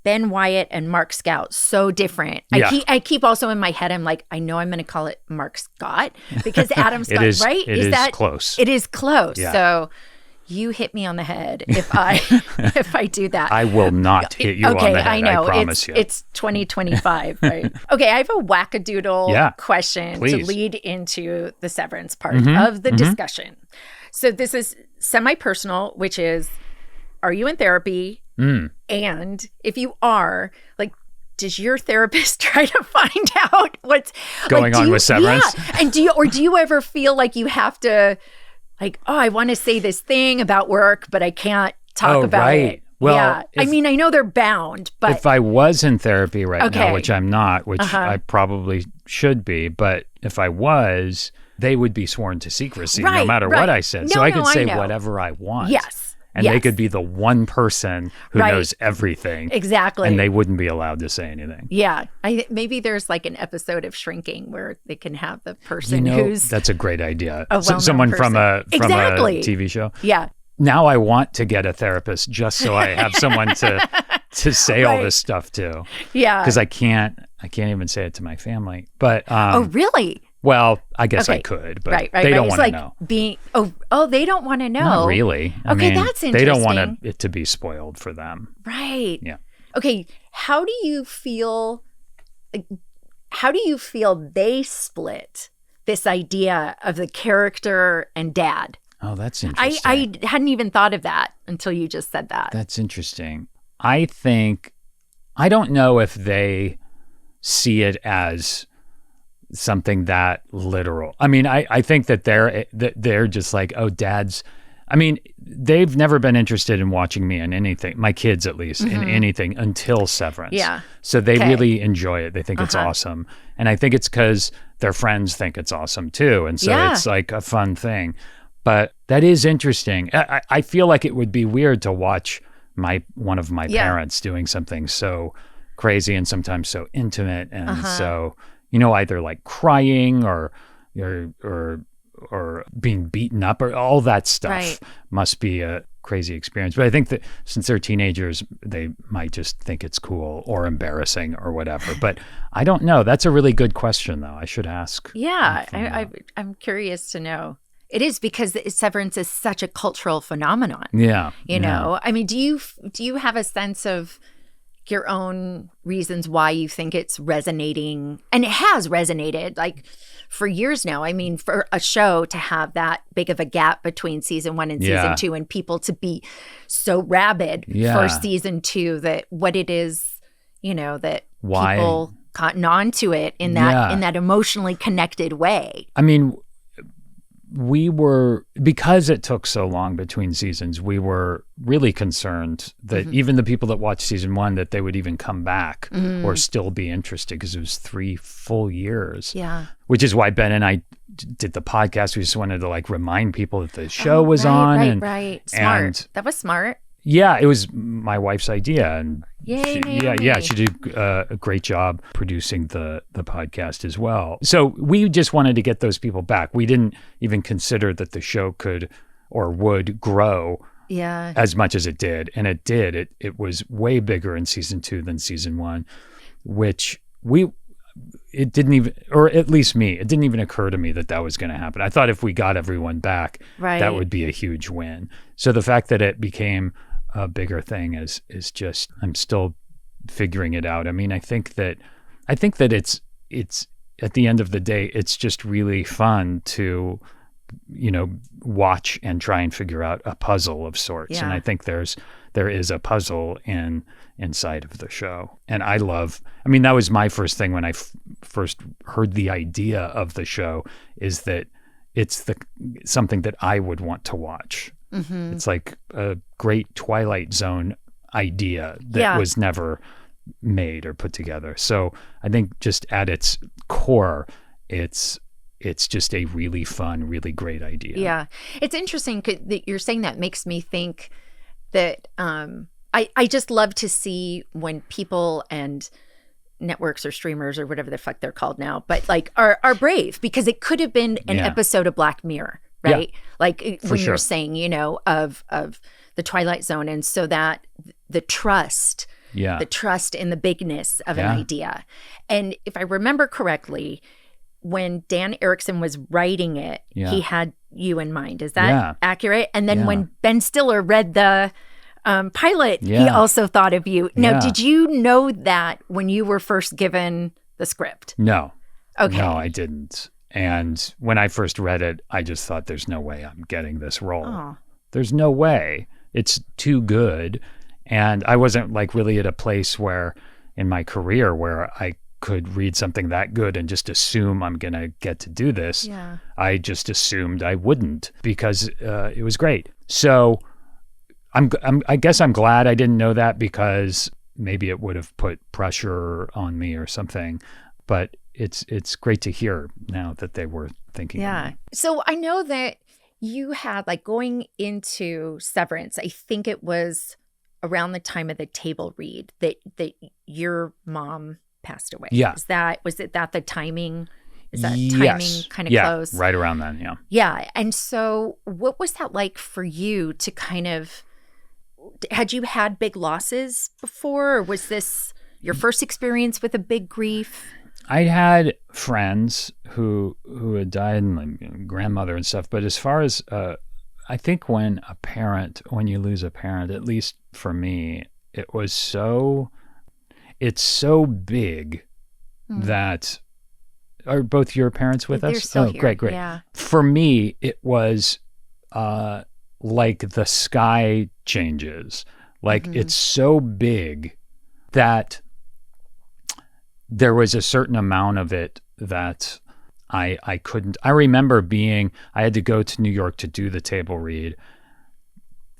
S2: Ben Wyatt and Mark Scout, so different. I keep also in my head, I'm like, I know I'm going to call it Mark Scott because Adam Scott, right?
S1: It is close.
S2: It is close.
S1: Yeah.
S2: So you hit me on the head if I do that.
S1: I will not hit you on the head.
S2: I know.
S1: I promise you.
S2: It's 2025, right? Okay, I have a wackadoodle question to lead into the Severance part of the discussion. So this is semi-personal, which is, are you in therapy? And if you are, like, does your therapist try to find out what's
S1: going on with Severance?
S2: Yeah. And do you ever feel like you have to, like, oh, I want to say this thing about work, but I can't talk about it?
S1: Well,
S2: yeah. I mean, I know they're bound, but
S1: if I was in therapy right now, which I'm not, which I probably should be, but if I was, they would be sworn to secrecy no matter what I said. So I could say whatever I want.
S2: Yes.
S1: And they could be the one person who knows everything.
S2: Exactly.
S1: And they wouldn't be allowed to say anything.
S2: Yeah. Maybe there's like an episode of Shrinking where they can have the person who's...
S1: That's a great idea.
S2: Someone
S1: from a TV show.
S2: Yeah.
S1: Now I want to get a therapist just so I have someone to say all this stuff to.
S2: Yeah.
S1: Because I can't even say it to my family. But
S2: oh, really?
S1: Well, I guess I could, but they don't want to know.
S2: They don't want to know.
S1: Not really. I mean,
S2: that's interesting.
S1: They don't want it to be spoiled for them.
S2: Right.
S1: Yeah.
S2: Okay. How do you feel they split this idea of the character and dad?
S1: Oh, that's interesting.
S2: I hadn't even thought of that until you just said that.
S1: That's interesting. I don't know if they see it as something that literal. I mean, I think that they're just like, oh, dad's. I mean, they've never been interested in watching me in anything, my kids at least, in anything until Severance.
S2: Yeah.
S1: So they really enjoy it. They think it's awesome. And I think it's because their friends think it's awesome too. And so it's like a fun thing. But that is interesting. I feel like it would be weird to watch one of my parents doing something so crazy and sometimes so intimate and so, either like crying or being beaten up or all that stuff must be a crazy experience. But I think that since they're teenagers, they might just think it's cool or embarrassing or whatever. But I don't know. That's a really good question, though. I should ask.
S2: Yeah, I'm curious to know. It is because Severance is such a cultural phenomenon.
S1: Yeah.
S2: You know, I mean, do you have a sense of your own reasons why you think it's resonating? And it has resonated like for years now. I mean, for a show to have that big of a gap between season 1 and season 2 and people to be so rabid for season 2 that what it is, that people cotton on to it in that emotionally connected way.
S1: I mean, because it took so long between seasons, we were really concerned that even the people that watched season 1, that they would even come back or still be interested, because it was 3 full years.
S2: Yeah.
S1: Which is why Ben and I did the podcast. We just wanted to like remind people that the show was on.
S2: Right. Smart. That was smart.
S1: Yeah, it was my wife's idea, and
S2: she
S1: did a great job producing the podcast as well. So we just wanted to get those people back. We didn't even consider that the show could or would grow as much as it did, and it did. It was way bigger in season 2 than season 1, which it didn't even, or at least me, it didn't even occur to me that was going to happen. I thought if we got everyone back, that would be a huge win. So the fact that it became a bigger thing is just, I'm still figuring it out. I mean, I think that it's at the end of the day, it's just really fun to, watch and try and figure out a puzzle of sorts. Yeah. And I think there is a puzzle inside of the show. And that was my first thing when I first heard the idea of the show, is that it's something that I would want to watch. Mm-hmm. It's like a great Twilight Zone idea that was never made or put together. So I think just at its core, it's just a really fun, really great idea.
S2: Yeah. It's interesting that you're saying that. Makes me think that I just love to see when people and networks or streamers or whatever the fuck they're called now, but like are brave, because it could have been an episode of Black Mirror. Right. Yeah, like when you're saying, of the Twilight Zone. And so that the trust in the bigness of an idea. And if I remember correctly, when Dan Erickson was writing it, he had you in mind. Is that accurate? And then when Ben Stiller read the pilot, he also thought of you. Now, did you know that when you were first given the script?
S1: No.
S2: Okay.
S1: No, I didn't. And when I first read it, I just thought, there's no way I'm getting this role. Oh. There's no way. It's too good. And I wasn't like really at a place where in my career where I could read something that good and just assume I'm going to get to do this.
S2: Yeah.
S1: I just assumed I wouldn't because it was great. So I guess I'm glad I didn't know that, because maybe it would have put pressure on me or something. But it's great to hear now that they were thinking of me.
S2: So I know that you had, like, going into Severance, I think it was around the time of the table read that your mom passed away.
S1: Yeah.
S2: Was it that the timing? Is that
S1: Yes.
S2: timing kind of close?
S1: Yeah, right around then, yeah.
S2: Yeah. And so what was that like for you to kind of, had you had big losses before, or was this your first experience with a big grief?
S1: I had friends who had died, and like grandmother and stuff. But as far as I think when you lose a parent, at least for me, it's so big that. Are both your parents with
S2: They're
S1: us?
S2: still
S1: Oh,
S2: here.
S1: great.
S2: Yeah.
S1: For me, it was like the sky changes. Like it's so big that there was a certain amount of it that I couldn't. I remember I had to go to New York to do the table read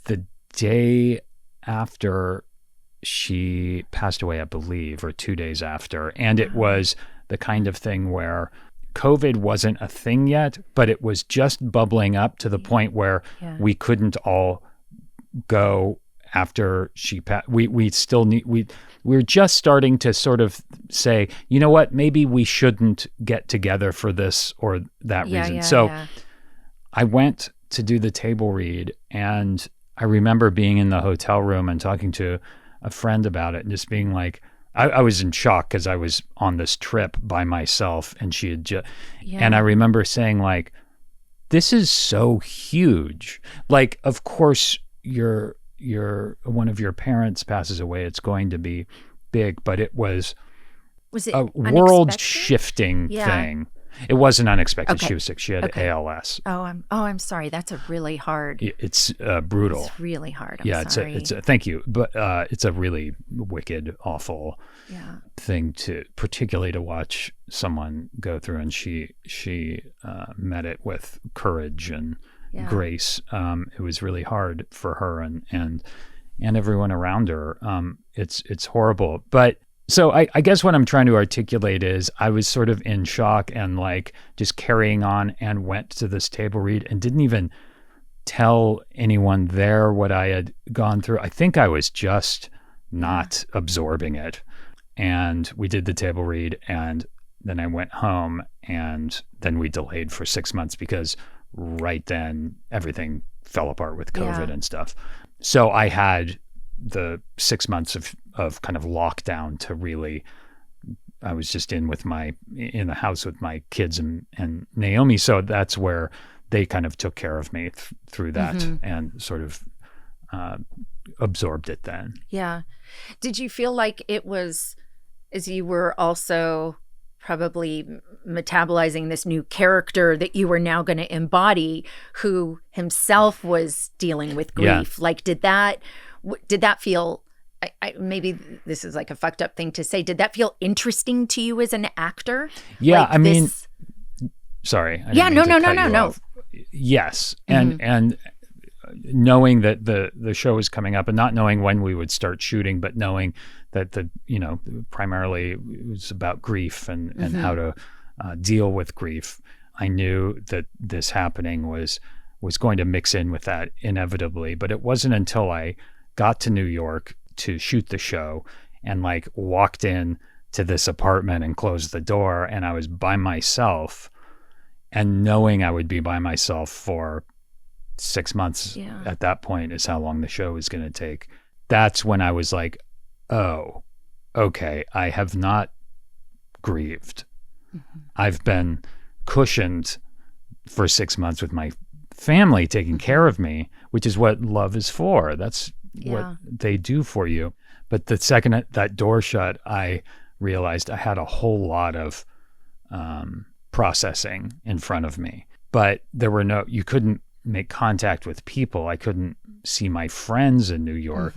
S1: the day after she passed away, I believe, or 2 days after. And it was the kind of thing where COVID wasn't a thing yet, but it was just bubbling up to the point where we couldn't all go after she passed. We still need, we're just starting to sort of say, you know what, maybe we shouldn't get together for this or that reason. So I went to do the table read, and I remember being in the hotel room and talking to a friend about it and just being like, I was in shock because I was on this trip by myself, and she had just, and I remember saying, like, this is so huge. Like, of course, your one of your parents passes away, it's going to be big, but it was
S2: it
S1: a world shifting thing. It wasn't unexpected. Okay. She was sick. She had ALS.
S2: I'm sorry. That's a really hard.
S1: It's brutal.
S2: It's really hard. I'm sorry.
S1: It's a thank you, but it's a really wicked, awful thing particularly to watch someone go through. And she met it with courage and grace. It was really hard for her and everyone around her. It's horrible, but. So I guess what I'm trying to articulate is I was sort of in shock and like just carrying on, and went to this table read and didn't even tell anyone there what I had gone through. I think I was just not absorbing it. And we did the table read, and then I went home, and then we delayed for 6 months because right then everything fell apart with COVID and stuff. So I had the 6 months of kind of lockdown to really, I was just in the house with my kids and Naomi. So that's where they kind of took care of me through that and sort of absorbed it then.
S2: Yeah. Did you feel like it was, as you were also probably metabolizing this new character that you were now going to embody, who himself was dealing with grief? Like, did that feel, maybe this is like a fucked up thing to say, did that feel interesting to you as an actor?
S1: Yeah,
S2: like
S1: I mean, sorry.
S2: No.
S1: Yes. And knowing that the show was coming up and not knowing when we would start shooting, but knowing that primarily it was about grief and how to deal with grief. I knew that this happening was going to mix in with that inevitably, but it wasn't until I got to New York to shoot the show and like walked in to this apartment and closed the door, and I was by myself, and knowing I would be by myself for 6 months at that point is how long the show is going to take. That's when I was like, oh, okay, I have not grieved. I've been cushioned for 6 months with my family taking care of me, which is what love is for. That's what they do for you. But the second that door shut, I realized I had a whole lot of processing in front of me. But you couldn't make contact with people. I couldn't see my friends in New York.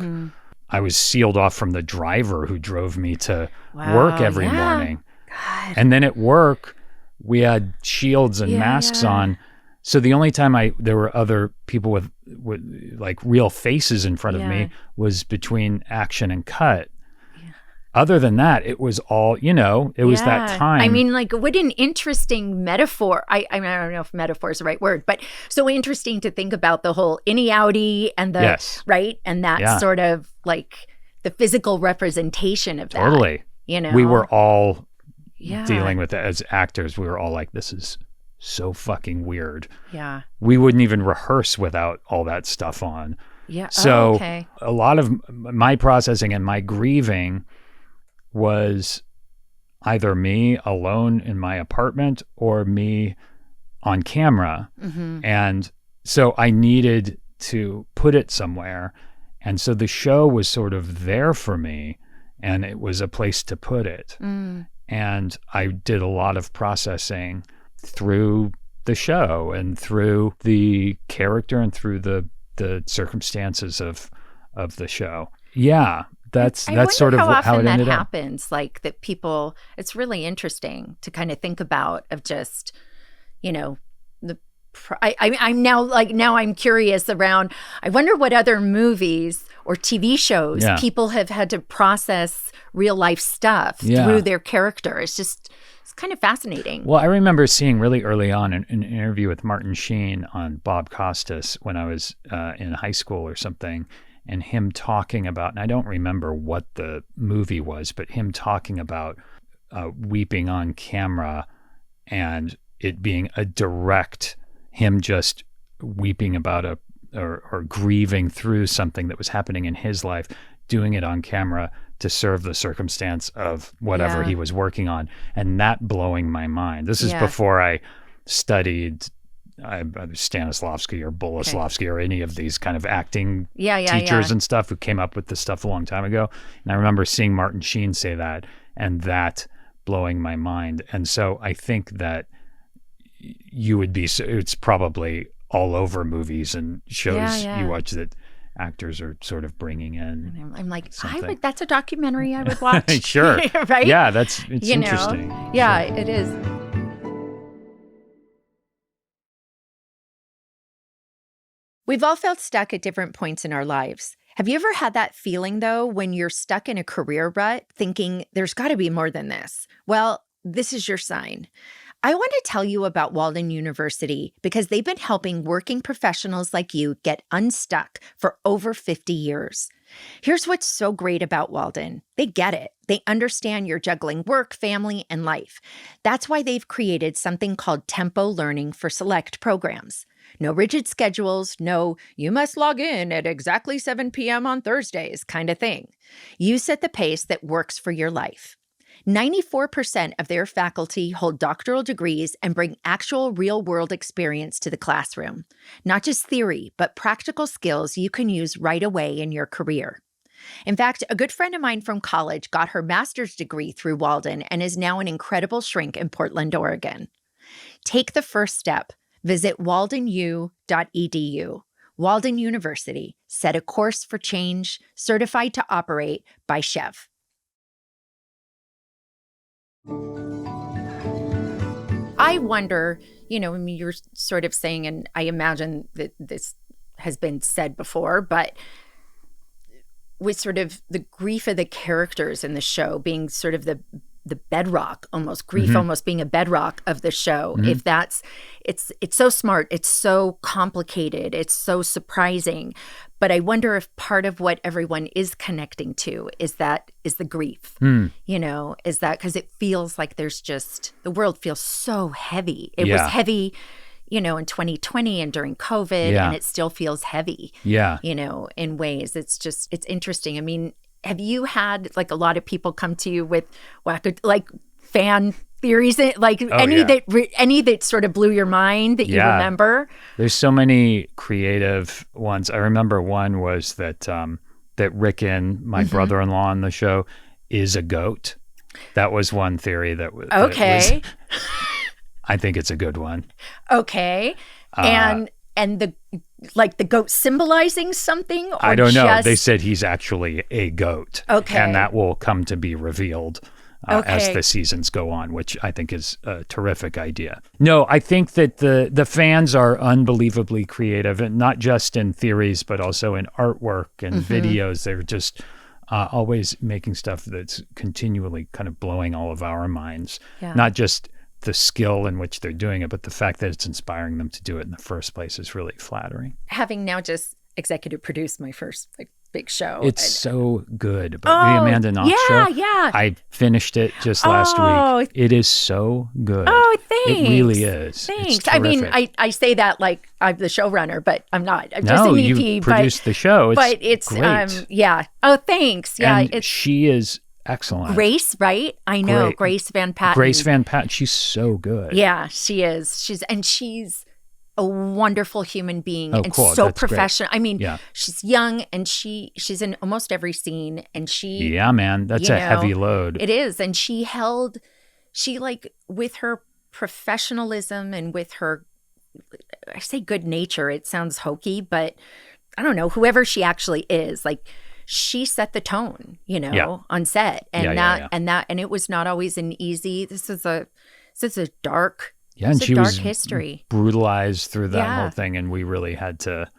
S1: I was sealed off from the driver who drove me to work every morning.
S2: God.
S1: And then at work, we had shields and masks on. So the only time there were other people with like real faces in front of me was between action and cut. Other than that, it was all, it was that time.
S2: I mean, like, what an interesting metaphor. I mean, I don't know if metaphor is the right word, but so interesting to think about the whole innie outie and the, right? And that sort of like the physical representation of that.
S1: Totally. We were all dealing with it as actors. We were all like, this is so fucking weird.
S2: Yeah.
S1: We wouldn't even rehearse without all that stuff on.
S2: Yeah.
S1: So
S2: okay.
S1: A lot of my processing and my grieving was either me alone in my apartment or me on camera. And so I needed to put it somewhere. And so the show was sort of there for me, and it was a place to put it. And I did a lot of processing through the show and through the character and through the circumstances of the show. Yeah. That's sort of how it ended up.
S2: Happens, like that people, it's really interesting to kind of think about of just, I'm now curious around, I wonder what other movies or TV shows people have had to process real life stuff through their character. It's kind of fascinating.
S1: Well, I remember seeing really early on an interview with Martin Sheen on Bob Costas when I was in high school or something. And him talking about, and I don't remember what the movie was, but him talking about weeping on camera and it being a direct, him just weeping about or grieving through something that was happening in his life, doing it on camera to serve the circumstance of whatever he was working on. And that blowing my mind. This is before I studied Stanislavski or Boleslavsky or any of these kind of acting teachers and stuff who came up with this stuff a long time ago. And I remember seeing Martin Sheen say that and that blowing my mind. And so I think that it's probably all over movies and shows you watch that actors are sort of bringing in.
S2: I'm like, that's a documentary I would watch.
S1: Sure.
S2: Right?
S1: Yeah, it's interesting.
S2: Yeah, it is. We've all felt stuck at different points in our lives. Have you ever had that feeling, though, when you're stuck in a career rut, thinking there's got to be more than this? Well, this is your sign. I want to tell you about Walden University because they've been helping working professionals like you get unstuck for over 50 years. Here's what's so great about Walden. They get it. They understand you're juggling work, family, and life. That's why they've created something called Tempo Learning for select programs. No rigid schedules, no, you must log in at exactly 7 p.m. on Thursdays kind of thing. You set the pace that works for your life. 94% of their faculty hold doctoral degrees and bring actual real-world experience to the classroom. Not just theory, but practical skills you can use right away in your career. In fact, a good friend of mine from college got her master's degree through Walden and is now an incredible shrink in Portland, Oregon. Take the first step. Visit waldenu.edu. Walden University. Set a course for change. Certified to operate by Chev. I wonder, I mean, you're sort of saying, and I imagine that this has been said before, but with sort of the grief of the characters in the show being sort of the bedrock, almost grief, almost being a bedrock of the show. If it's so smart, it's so complicated, it's so surprising. But I wonder if part of what everyone is connecting to is the grief, is that because it feels like the world feels so heavy. It was heavy, in 2020 and during COVID, and it still feels heavy, in ways. It's interesting. I mean, have you had like a lot of people come to you with fan theories, any that sort of blew your mind that you remember?
S1: There's so many creative ones. I remember one was that Rickon, my brother-in-law on the show, is a goat. That was one theory that was
S2: okay.
S1: I think it's a good one.
S2: Okay, and like the goat symbolizing something? Or
S1: I don't know. They said he's actually a goat.
S2: Okay.
S1: And that will come to be revealed as the seasons go on, which I think is a terrific idea. No, I think that the fans are unbelievably creative, and not just in theories, but also in artwork and videos. They're just always making stuff that's continually kind of blowing all of our minds. Yeah. Not just the skill in which they're doing it, but the fact that it's inspiring them to do it in the first place is really flattering.
S2: Having now just executive produced my first big show.
S1: It's so good. But the Amanda Knox show.
S2: Yeah.
S1: I finished it just last week. It is so good.
S2: Oh, thanks.
S1: It really is.
S2: Thanks. I mean, I say that like I'm the showrunner, but I'm not. I'm just an EP.
S1: You produced the show. It's great.
S2: Yeah. Oh, thanks. Yeah.
S1: And she is excellent.
S2: Grace, right? I know.
S1: Great.
S2: Grace Van Patten.
S1: Grace Van Patten. She's so good.
S2: Yeah, she is. She's a wonderful human being and
S1: cool.
S2: so
S1: That's
S2: professional.
S1: great.
S2: I mean, she's young and she's in almost every scene, and she
S1: Yeah, man. That's a heavy load.
S2: It is. And she like with her professionalism and with her, I say good nature, it sounds hokey, but I don't know, whoever she actually is, like she set the tone, on set. And and it was not always an easy, this is a dark
S1: and she was
S2: history.
S1: Brutalized through that whole thing, and we really had to.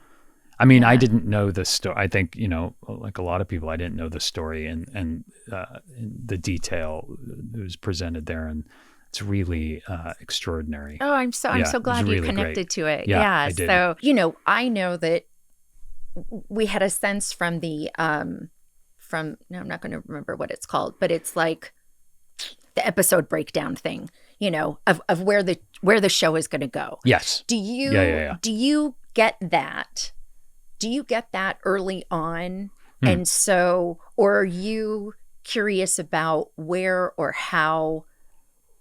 S1: I mean, I didn't know the story. I think like a lot of people, I didn't know the story and the detail that was presented there, and it's really extraordinary.
S2: Oh, I'm so glad you connected to it. Yeah,
S1: I did.
S2: So I know that we had a sense from the I'm not going to remember what it's called, but it's like the episode breakdown thing. Of where the show is going to go.
S1: Yes.
S2: Do you do you get that? Do you get that early on? And so, or are you curious about where or how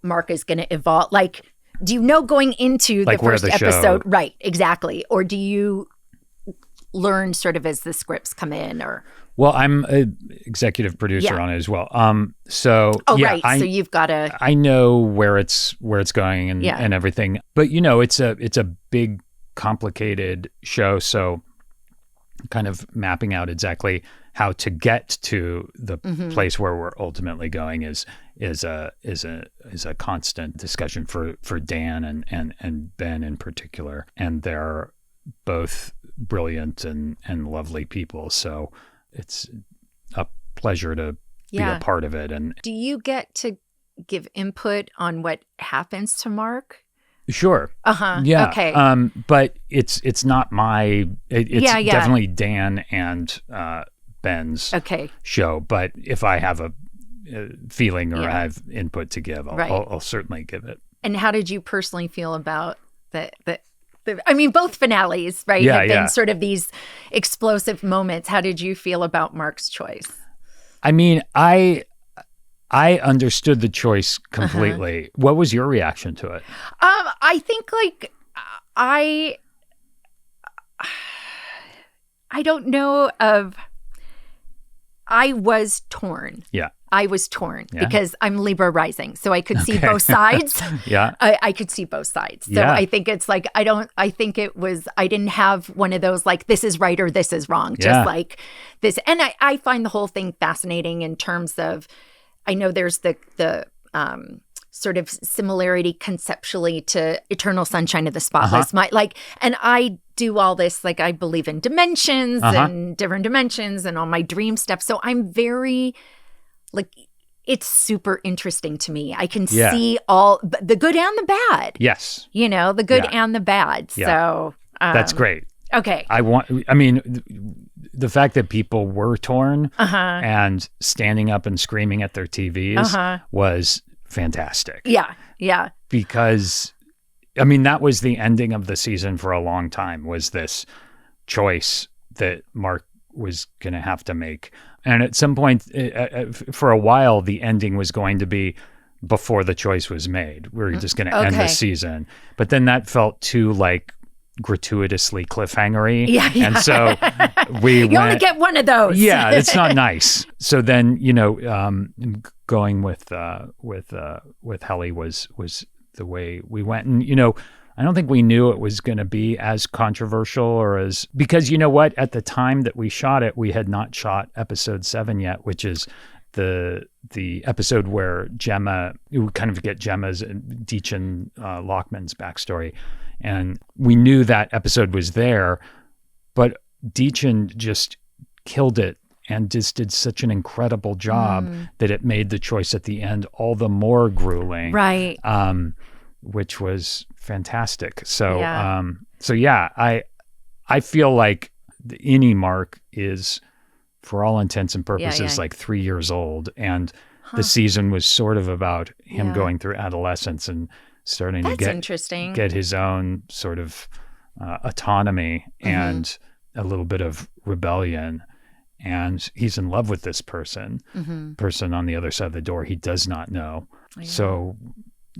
S2: Mark is going to evolve? Like, do you know going into the first episode? Right, exactly. Or do you learn sort of as the scripts come in, or?
S1: Well, I'm an executive producer on it as well. So
S2: you've got to.
S1: I know where it's going and everything. But it's a big, complicated show. So, kind of mapping out exactly how to get to the place where we're ultimately going is a constant discussion for Dan and Ben in particular. And they're both brilliant and lovely people. So. It's a pleasure to be a part of it. And
S2: do you get to give input on what happens to Mark?
S1: Sure. Yeah. Okay. But it's not my. It's definitely Dan and Ben's show. But if I have a feeling or I have input to give, I'll certainly give it.
S2: And how did you personally feel about the I mean, both finales, right, have been sort of these explosive moments. How did you feel about Mark's choice?
S1: I mean, I understood the choice completely. What was your reaction to it?
S2: I think I don't know I was torn. Yeah. I was torn because I'm Libra rising. So I could see both sides. I could see both sides. So I think it's like, I didn't have one of those, like, this is right or this is wrong. Just like this. And I find the whole thing fascinating in terms of, I know there's the sort of similarity conceptually to Eternal Sunshine of the Spotless Mind. And I do all this, like, I believe in dimensions and different dimensions and all my dream stuff. So I'm very... it's super interesting to me. I can see all the good and the bad.
S1: Yes.
S2: The good and the bad. Yeah. So
S1: that's great.
S2: Okay.
S1: The fact that people were torn and standing up and screaming at their TVs was fantastic.
S2: Yeah. Yeah.
S1: Because, that was the ending of the season for a long time, was this choice that Mark was going to have to make. And at some point, for a while, the ending was going to be before the choice was made. We were just going to end the season. But then that felt too, gratuitously cliffhangery. Yeah. And so you
S2: only get one of those.
S1: Yeah, it's not nice. So then, going with Helly was the way we went. And, I don't think we knew it was going to be as controversial or as, because you know what, at the time that we shot it, we had not shot episode 7 yet, which is the episode where Gemma, we kind of get Gemma's Deachin Lockman's backstory. And we knew that episode was there, but Deachin just killed it and just did such an incredible job that it made the choice at the end all the more grueling.
S2: Right.
S1: Which was fantastic. So, I feel like the Innie Mark is, for all intents and purposes, like 3 years old. And the season was sort of about him going through adolescence and starting to get his own sort of autonomy and a little bit of rebellion. And he's in love with this person on the other side of the door he does not know. So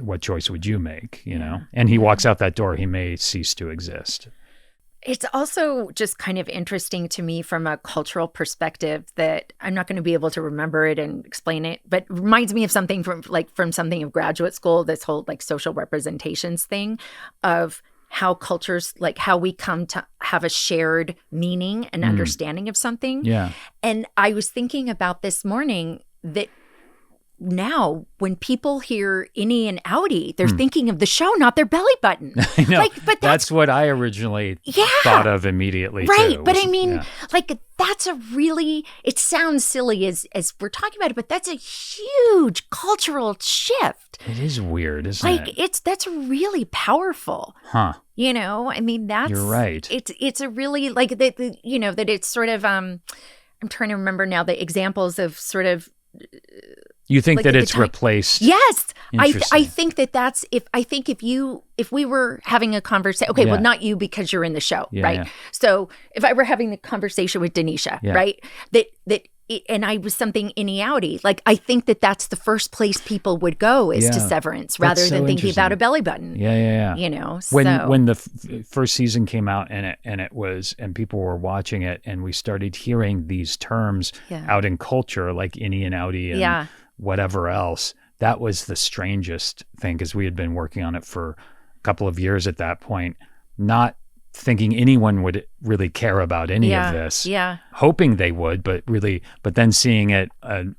S1: what choice would you make, you know? And he walks out that door, he may cease to exist.
S2: It's also just kind of interesting to me from a cultural perspective that I'm not going to be able to remember it and explain it, but it reminds me of something from something of graduate school, this whole like social representations thing of how cultures, like how we come to have a shared meaning and understanding of something.
S1: Yeah.
S2: And I was thinking about this morning that now when people hear Innie and Outie, they're thinking of the show, not their belly button.
S1: I know. But that's what I originally thought of immediately.
S2: Right.
S1: Too.
S2: But I mean, like that's a really, it sounds silly as we're talking about it, but that's a huge cultural shift.
S1: It is weird, isn't it?
S2: Like that's really powerful.
S1: Huh.
S2: You know, I mean,
S1: you're right.
S2: It's a really like that it's sort of, I'm trying to remember now the examples of sort of,
S1: you think like that it's replaced?
S2: Yes. I think that's if we were having a conversation, okay, well, not you because you're in the show, right? Yeah. So if I were having a conversation with Denisha, right, and I was something Innie Outie, like I think that's the first place people would go is to Severance rather than thinking about a belly button.
S1: Yeah.
S2: You know,
S1: when the first season came out and people were watching it and we started hearing these terms out in culture like Innie and Outie and whatever else, that was the strangest thing because we had been working on it for a couple of years at that point, not thinking anyone would really care about any of this, hoping they would, but then seeing it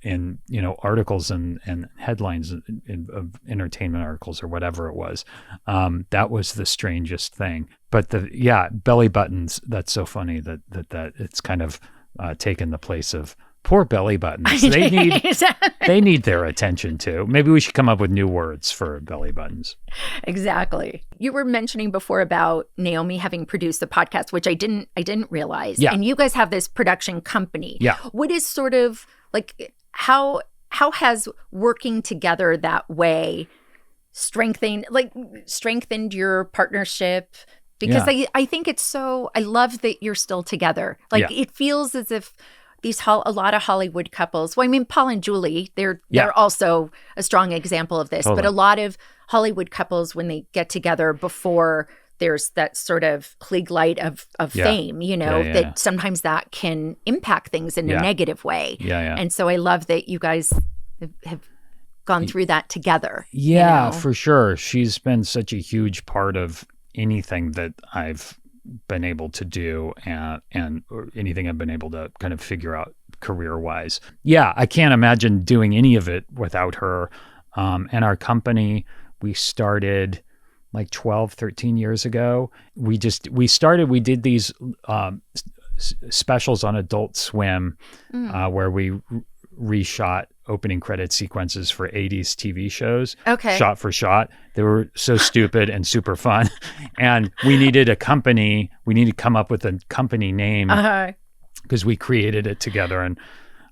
S1: in articles and headlines of entertainment articles or whatever it was, that was the strangest thing. But belly buttons, that's so funny that it's kind of taken the place of poor belly buttons. They need their attention too. Maybe we should come up with new words for belly buttons.
S2: Exactly. You were mentioning before about Naomi having produced the podcast, which I didn't realize.
S1: Yeah.
S2: And you guys have this production company.
S1: Yeah.
S2: What is sort of like how has working together that way strengthened your partnership? Because I think it's so, I love that you're still together. Like it feels as if a lot of Hollywood couples, well, I mean, Paul and Julie, they're also a strong example of this, but a lot of Hollywood couples, when they get together before there's that sort of Klieg light of fame, that sometimes that can impact things in a negative way. And so I love that you guys have gone through that together.
S1: Yeah, for sure. She's been such a huge part of anything that I've been able to do and or anything I've been able to kind of figure out career-wise. Yeah, I can't imagine doing any of it without her. And our company, we started like 12, 13 years ago. We did these specials on Adult Swim where we reshot opening credit sequences for 80s TV shows, shot for shot. They were so stupid and super fun. And we needed a company. We needed to come up with a company name because we created it together. And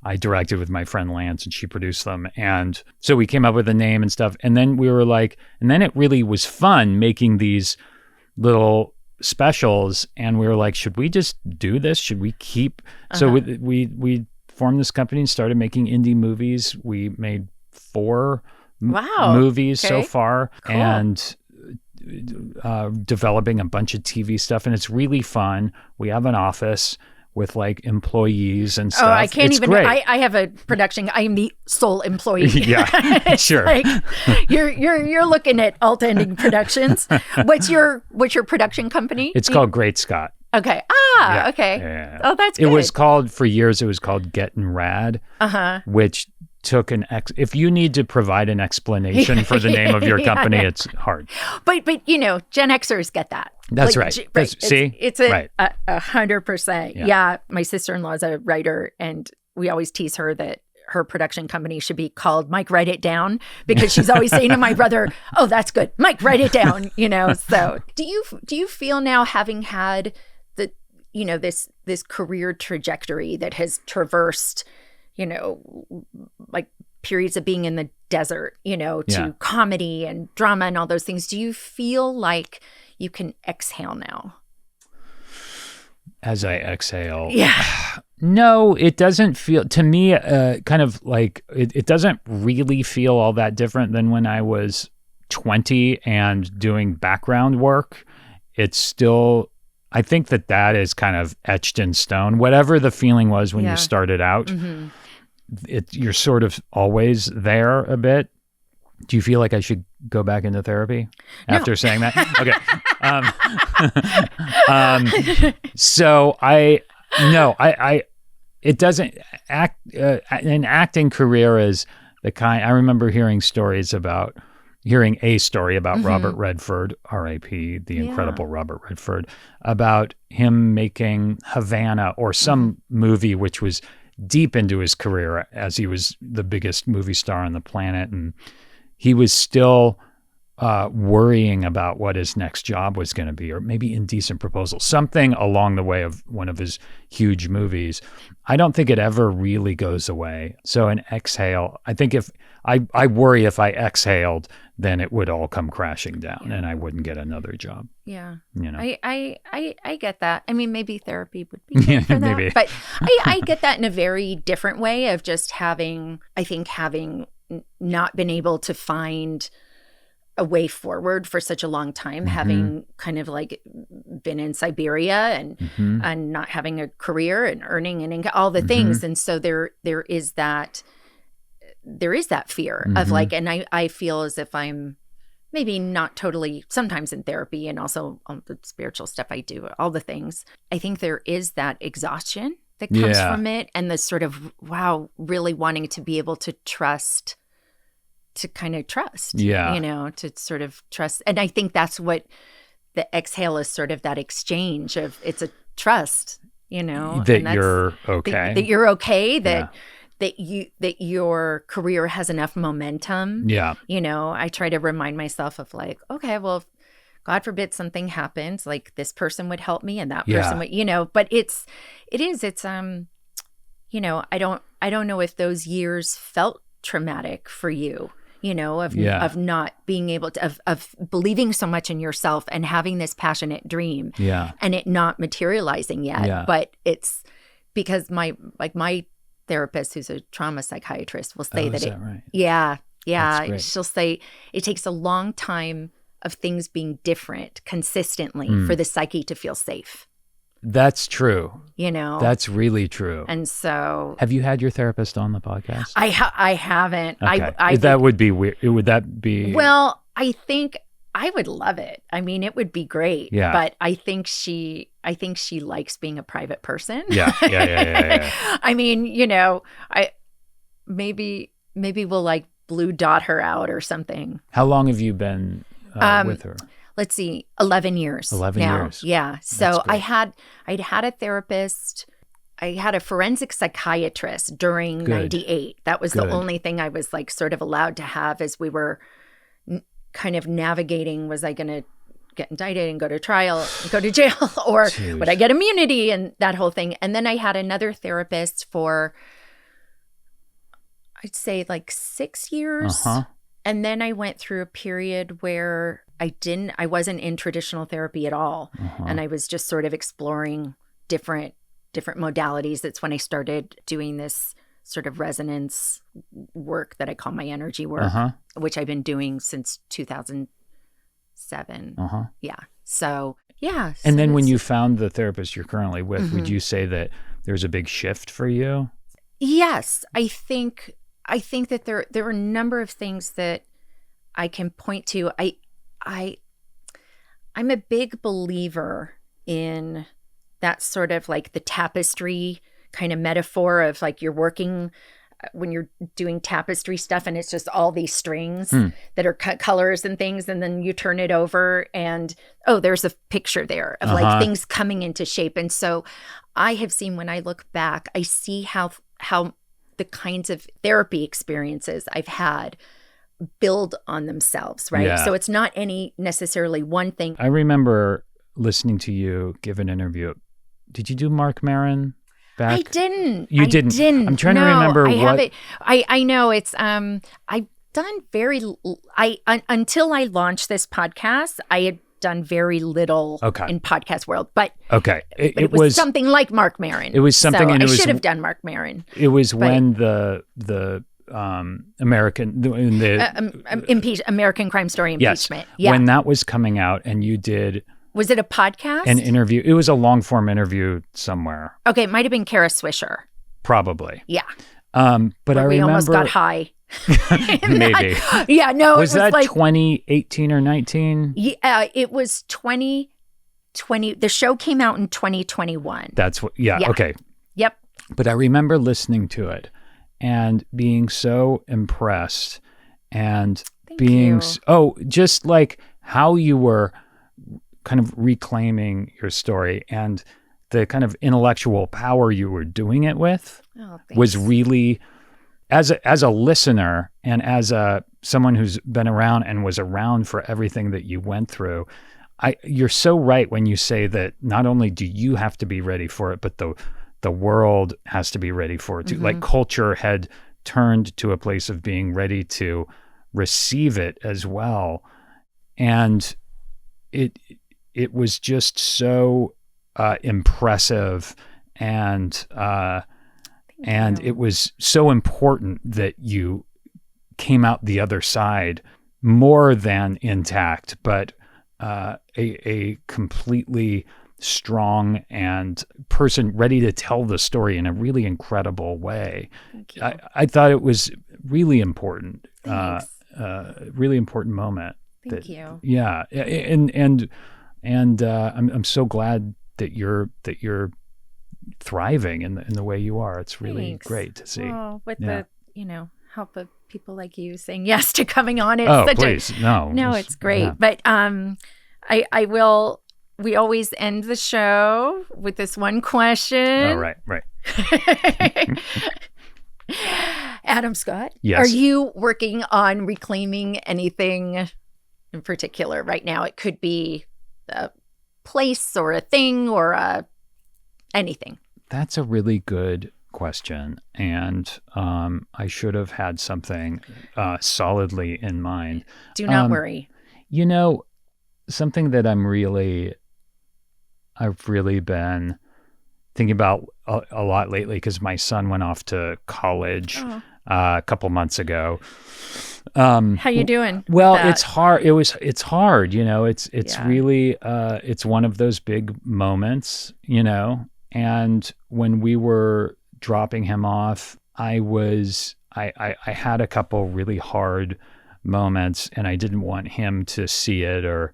S1: I directed with my friend Lance and she produced them. And so we came up with a name and stuff. And then we were like, and then it really was fun making these little specials. And we were like, should we just do this? Should we keep? So we formed this company and started making indie movies. We made 4 movies so far, and developing a bunch of TV stuff. And it's really fun. We have an office. with like employees and stuff.
S2: Oh, I can't
S1: it's
S2: even.
S1: Great.
S2: I have a production. I am the sole employee.
S1: Yeah, sure.
S2: Like, you're looking at Alt Ending Productions. What's your production company?
S1: It's called Great Scott.
S2: Okay. Okay.
S1: Yeah.
S2: Oh, that's good.
S1: It was called, for years, it was called Gettin' Rad, which took if you need to provide an explanation for the name of your company, it's hard.
S2: But Gen Xers get that.
S1: That's right. See?
S2: It's 100%. Yeah. My sister-in-law is a writer, and we always tease her that her production company should be called Mike, Write It Down, because she's always saying to my brother, oh, that's good. Mike, write it down, So do you feel now, having had this career trajectory that has traversed, like periods of being in the desert, to comedy and drama and all those things, do you feel like you can exhale now?
S1: As I exhale.
S2: Yeah.
S1: No, it doesn't feel, to me, kind of like, it doesn't really feel all that different than when I was 20 and doing background work. It's still, I think that is kind of etched in stone. Whatever the feeling was when you started out, you're sort of always there a bit. Do you feel like I should go back into therapy after saying that? Okay. So it doesn't act, an acting career is the kind, I remember hearing a story about Robert Redford, R.I.P., the incredible Robert Redford, about him making Havana or some movie which was deep into his career, as he was the biggest movie star on the planet. And he was still worrying about what his next job was going to be, or maybe Indecent Proposal, something along the way of one of his huge movies. I don't think it ever really goes away. So an exhale, I think if I worry if I exhaled, then it would all come crashing down and I wouldn't get another job.
S2: Yeah. I get that. I mean, maybe therapy would be good for that.
S1: Maybe.
S2: But I get that in a very different way of just having not been able to find a way forward for such a long time, having kind of like been in Siberia and not having a career and earning and all the things. And so there is that fear of like, and I feel as if I'm maybe not totally, sometimes in therapy and also on the spiritual stuff I do, all the things. I think there is that exhaustion that comes from it, and the sort of, really wanting to be able to trust, to kind of trust, to sort of trust. And I think that's what the exhale is, sort of that exchange of, it's a trust,
S1: that you're okay,
S2: that you're okay, that your career has enough momentum. Yeah. I try to remind myself of like, okay, well, if God forbid something happens, like this person would help me and that person would, but it's I don't know if those years felt traumatic for you, of not being able to, of believing so much in yourself and having this passionate dream and it not materializing yet. Yeah. But it's because my therapist, who's a trauma psychiatrist, will say
S1: right?
S2: Yeah. She'll say it takes a long time of things being different consistently for the psyche to feel safe.
S1: That's true. That's really true.
S2: And so,
S1: have you had your therapist on the podcast?
S2: I haven't.
S1: Okay. That would be weird. Would that be?
S2: Well, I think I would love it. I mean, it would be great. Yeah. But I think she likes being a private person. Yeah. I mean, I maybe we'll like blue dot her out or something.
S1: How long have you been with her?
S2: Let's see, 11 years. 11 years. Yeah. So I'd had a therapist. I had a forensic psychiatrist during 98. That was the only thing I was like sort of allowed to have as we were kind of navigating. Was I going to get indicted and go to trial, and go to jail, or would I get immunity and that whole thing? And then I had another therapist for, I'd say like 6 years. And then I went through a period where I wasn't in traditional therapy at all. And I was just sort of exploring different modalities. That's when I started doing this sort of resonance work that I call my energy work, which I've been doing since 2007. Yeah. So Yeah.
S1: And then when you found the therapist you're currently with, would you say that there's a big shift for you?
S2: Yes. I think that there are a number of things that I can point to. I'm a big believer in that sort of like the tapestry kind of metaphor of like you're working when you're doing tapestry stuff and it's just all these strings that are colors and things, and then you turn it over and there's a picture there of like things coming into shape. And so I have seen, when I look back, I see how the kinds of therapy experiences I've had build on themselves, right?
S1: Yeah.
S2: So it's not any necessarily one thing.
S1: I remember listening to you give an interview. Did you do Mark Maron? Back?
S2: I didn't.
S1: You didn't. I'm trying to remember what.
S2: I know it's. I've done until I launched this podcast, I had done very little in podcast world, but it was something like Mark Maron.
S1: It was something,
S2: so
S1: and
S2: I should have done Mark Maron.
S1: It was when the American
S2: American Crime Story impeachment.
S1: Yes, when that was coming out, and you did.
S2: Was it a podcast?
S1: An interview. It was a long form interview somewhere.
S2: Okay, it might have been Kara Swisher.
S1: Probably.
S2: Yeah.
S1: But I remember
S2: we almost got high.
S1: Maybe.
S2: Yeah. No.
S1: Was that like 2018 or 19?
S2: Yeah. It was 2020. The show came out in 2021.
S1: That's what. Yeah. Okay.
S2: Yep.
S1: But I remember listening to it and being so impressed, and just like how you were kind of reclaiming your story and the kind of intellectual power you were doing it with was really, as a listener and as someone who's been around and was around for everything that you went through, you're so right when you say that not only do you have to be ready for it, but the world has to be ready for it too. Like culture had turned to a place of being ready to receive it as well. And it was just so impressive, and it was so important that you came out the other side more than intact, but a completely strong and person ready to tell the story in a really incredible way. I thought it was really important, really important moment.
S2: Thank you.
S1: Yeah, and I'm so glad that you're thriving in the way you are. It's really great to see.
S2: Well, with the help of people like you saying yes to coming on.
S1: It's
S2: it's great. Yeah. But I will. We always end the show with this one question.
S1: Oh, right.
S2: Adam Scott,
S1: yes.
S2: Are you working on reclaiming anything in particular right now? It could be a place or a thing or anything.
S1: That's a really good question. And I should have had something solidly in mind.
S2: Do not worry.
S1: Something that I've really been thinking about a lot lately, because my son went off to college a couple months ago.
S2: How you doing?
S1: Well, it's hard. It's hard. It's really it's one of those big moments. And when we were dropping him off, I had a couple really hard moments, and I didn't want him to see it or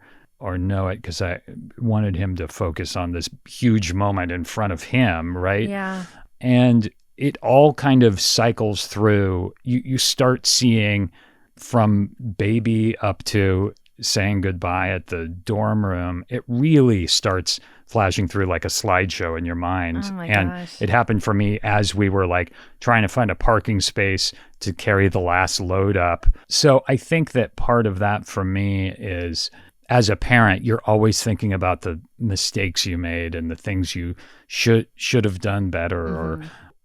S1: know it, because I wanted him to focus on this huge moment in front of him, right?
S2: Yeah.
S1: And it all kind of cycles through. You start seeing from baby up to saying goodbye at the dorm room. It really starts flashing through like a slideshow in your mind.
S2: Oh my
S1: and
S2: gosh.
S1: It happened for me as we were like trying to find a parking space to carry the last load up. So I think that part of that for me is, as a parent, you're always thinking about the mistakes you made and the things you should have done better.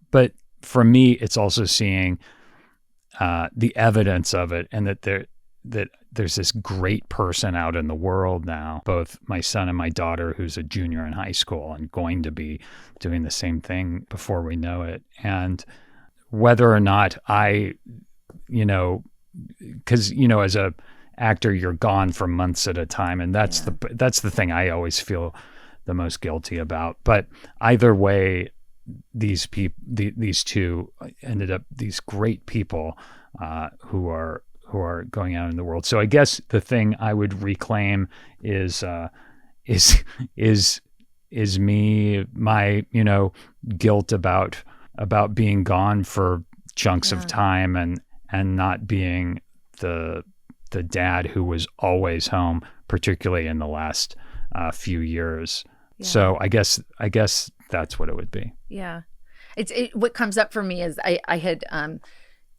S1: But for me, it's also seeing the evidence of it, and that there's this great person out in the world now, both my son and my daughter, who's a junior in high school and going to be doing the same thing before we know it. And whether or not I, because, actor, you're gone for months at a time, and that's the thing I always feel the most guilty about. But either way, these two ended up these great people who are going out in the world. So I guess the thing I would reclaim is me, my, guilt about being gone for chunks of time and not being the dad who was always home, particularly in the last few years. Yeah. So I guess that's what it would be.
S2: Yeah. What comes up for me is I had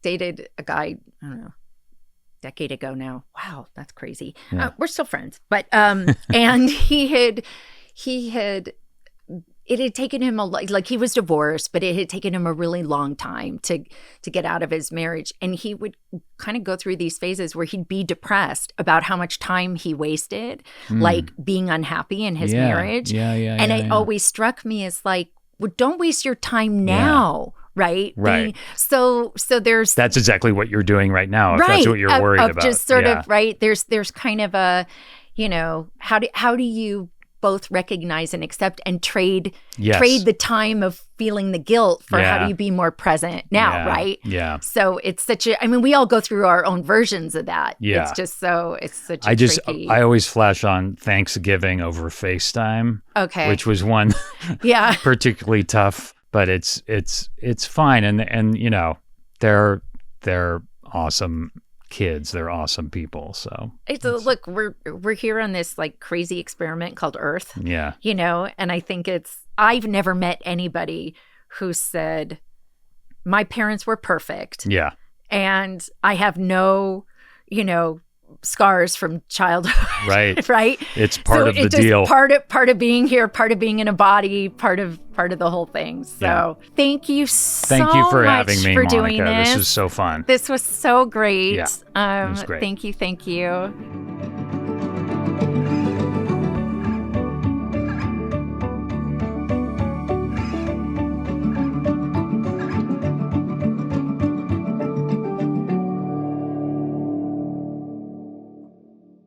S2: dated a guy, I don't know, decade ago now. Wow, that's crazy. Yeah. We're still friends, but and it had taken him like he was divorced, but it had taken him a really long time to get out of his marriage. And he would kind of go through these phases where he'd be depressed about how much time he wasted, like being unhappy in his marriage. And it always struck me as like, well, don't waste your time now. Yeah. Right. So that's
S1: exactly what you're doing right now. If that's what you're worried about.
S2: Just sort of, right. There's kind of a, how do you both recognize and accept and trade the time of feeling the guilt for how do you be more present now, right?
S1: Yeah.
S2: So it's we all go through our own versions of that. Yeah. It's such a tricky.
S1: I always flash on Thanksgiving over FaceTime.
S2: Okay.
S1: Which was one particularly tough, but it's fine. And they're awesome kids. They're awesome people. So
S2: look, we're here on this like crazy experiment called Earth.
S1: Yeah.
S2: And I think I've never met anybody who said my parents were perfect.
S1: Yeah.
S2: And I have no, scars from childhood.
S1: Right.
S2: Right.
S1: It's part of the deal.
S2: Part of being here, part of being in a body, part of the whole thing. So thank you so much.
S1: Thank you for having me,
S2: for
S1: Monica.
S2: doing this.
S1: This was so fun.
S2: This was so great.
S1: Yeah, it was great.
S2: Thank you.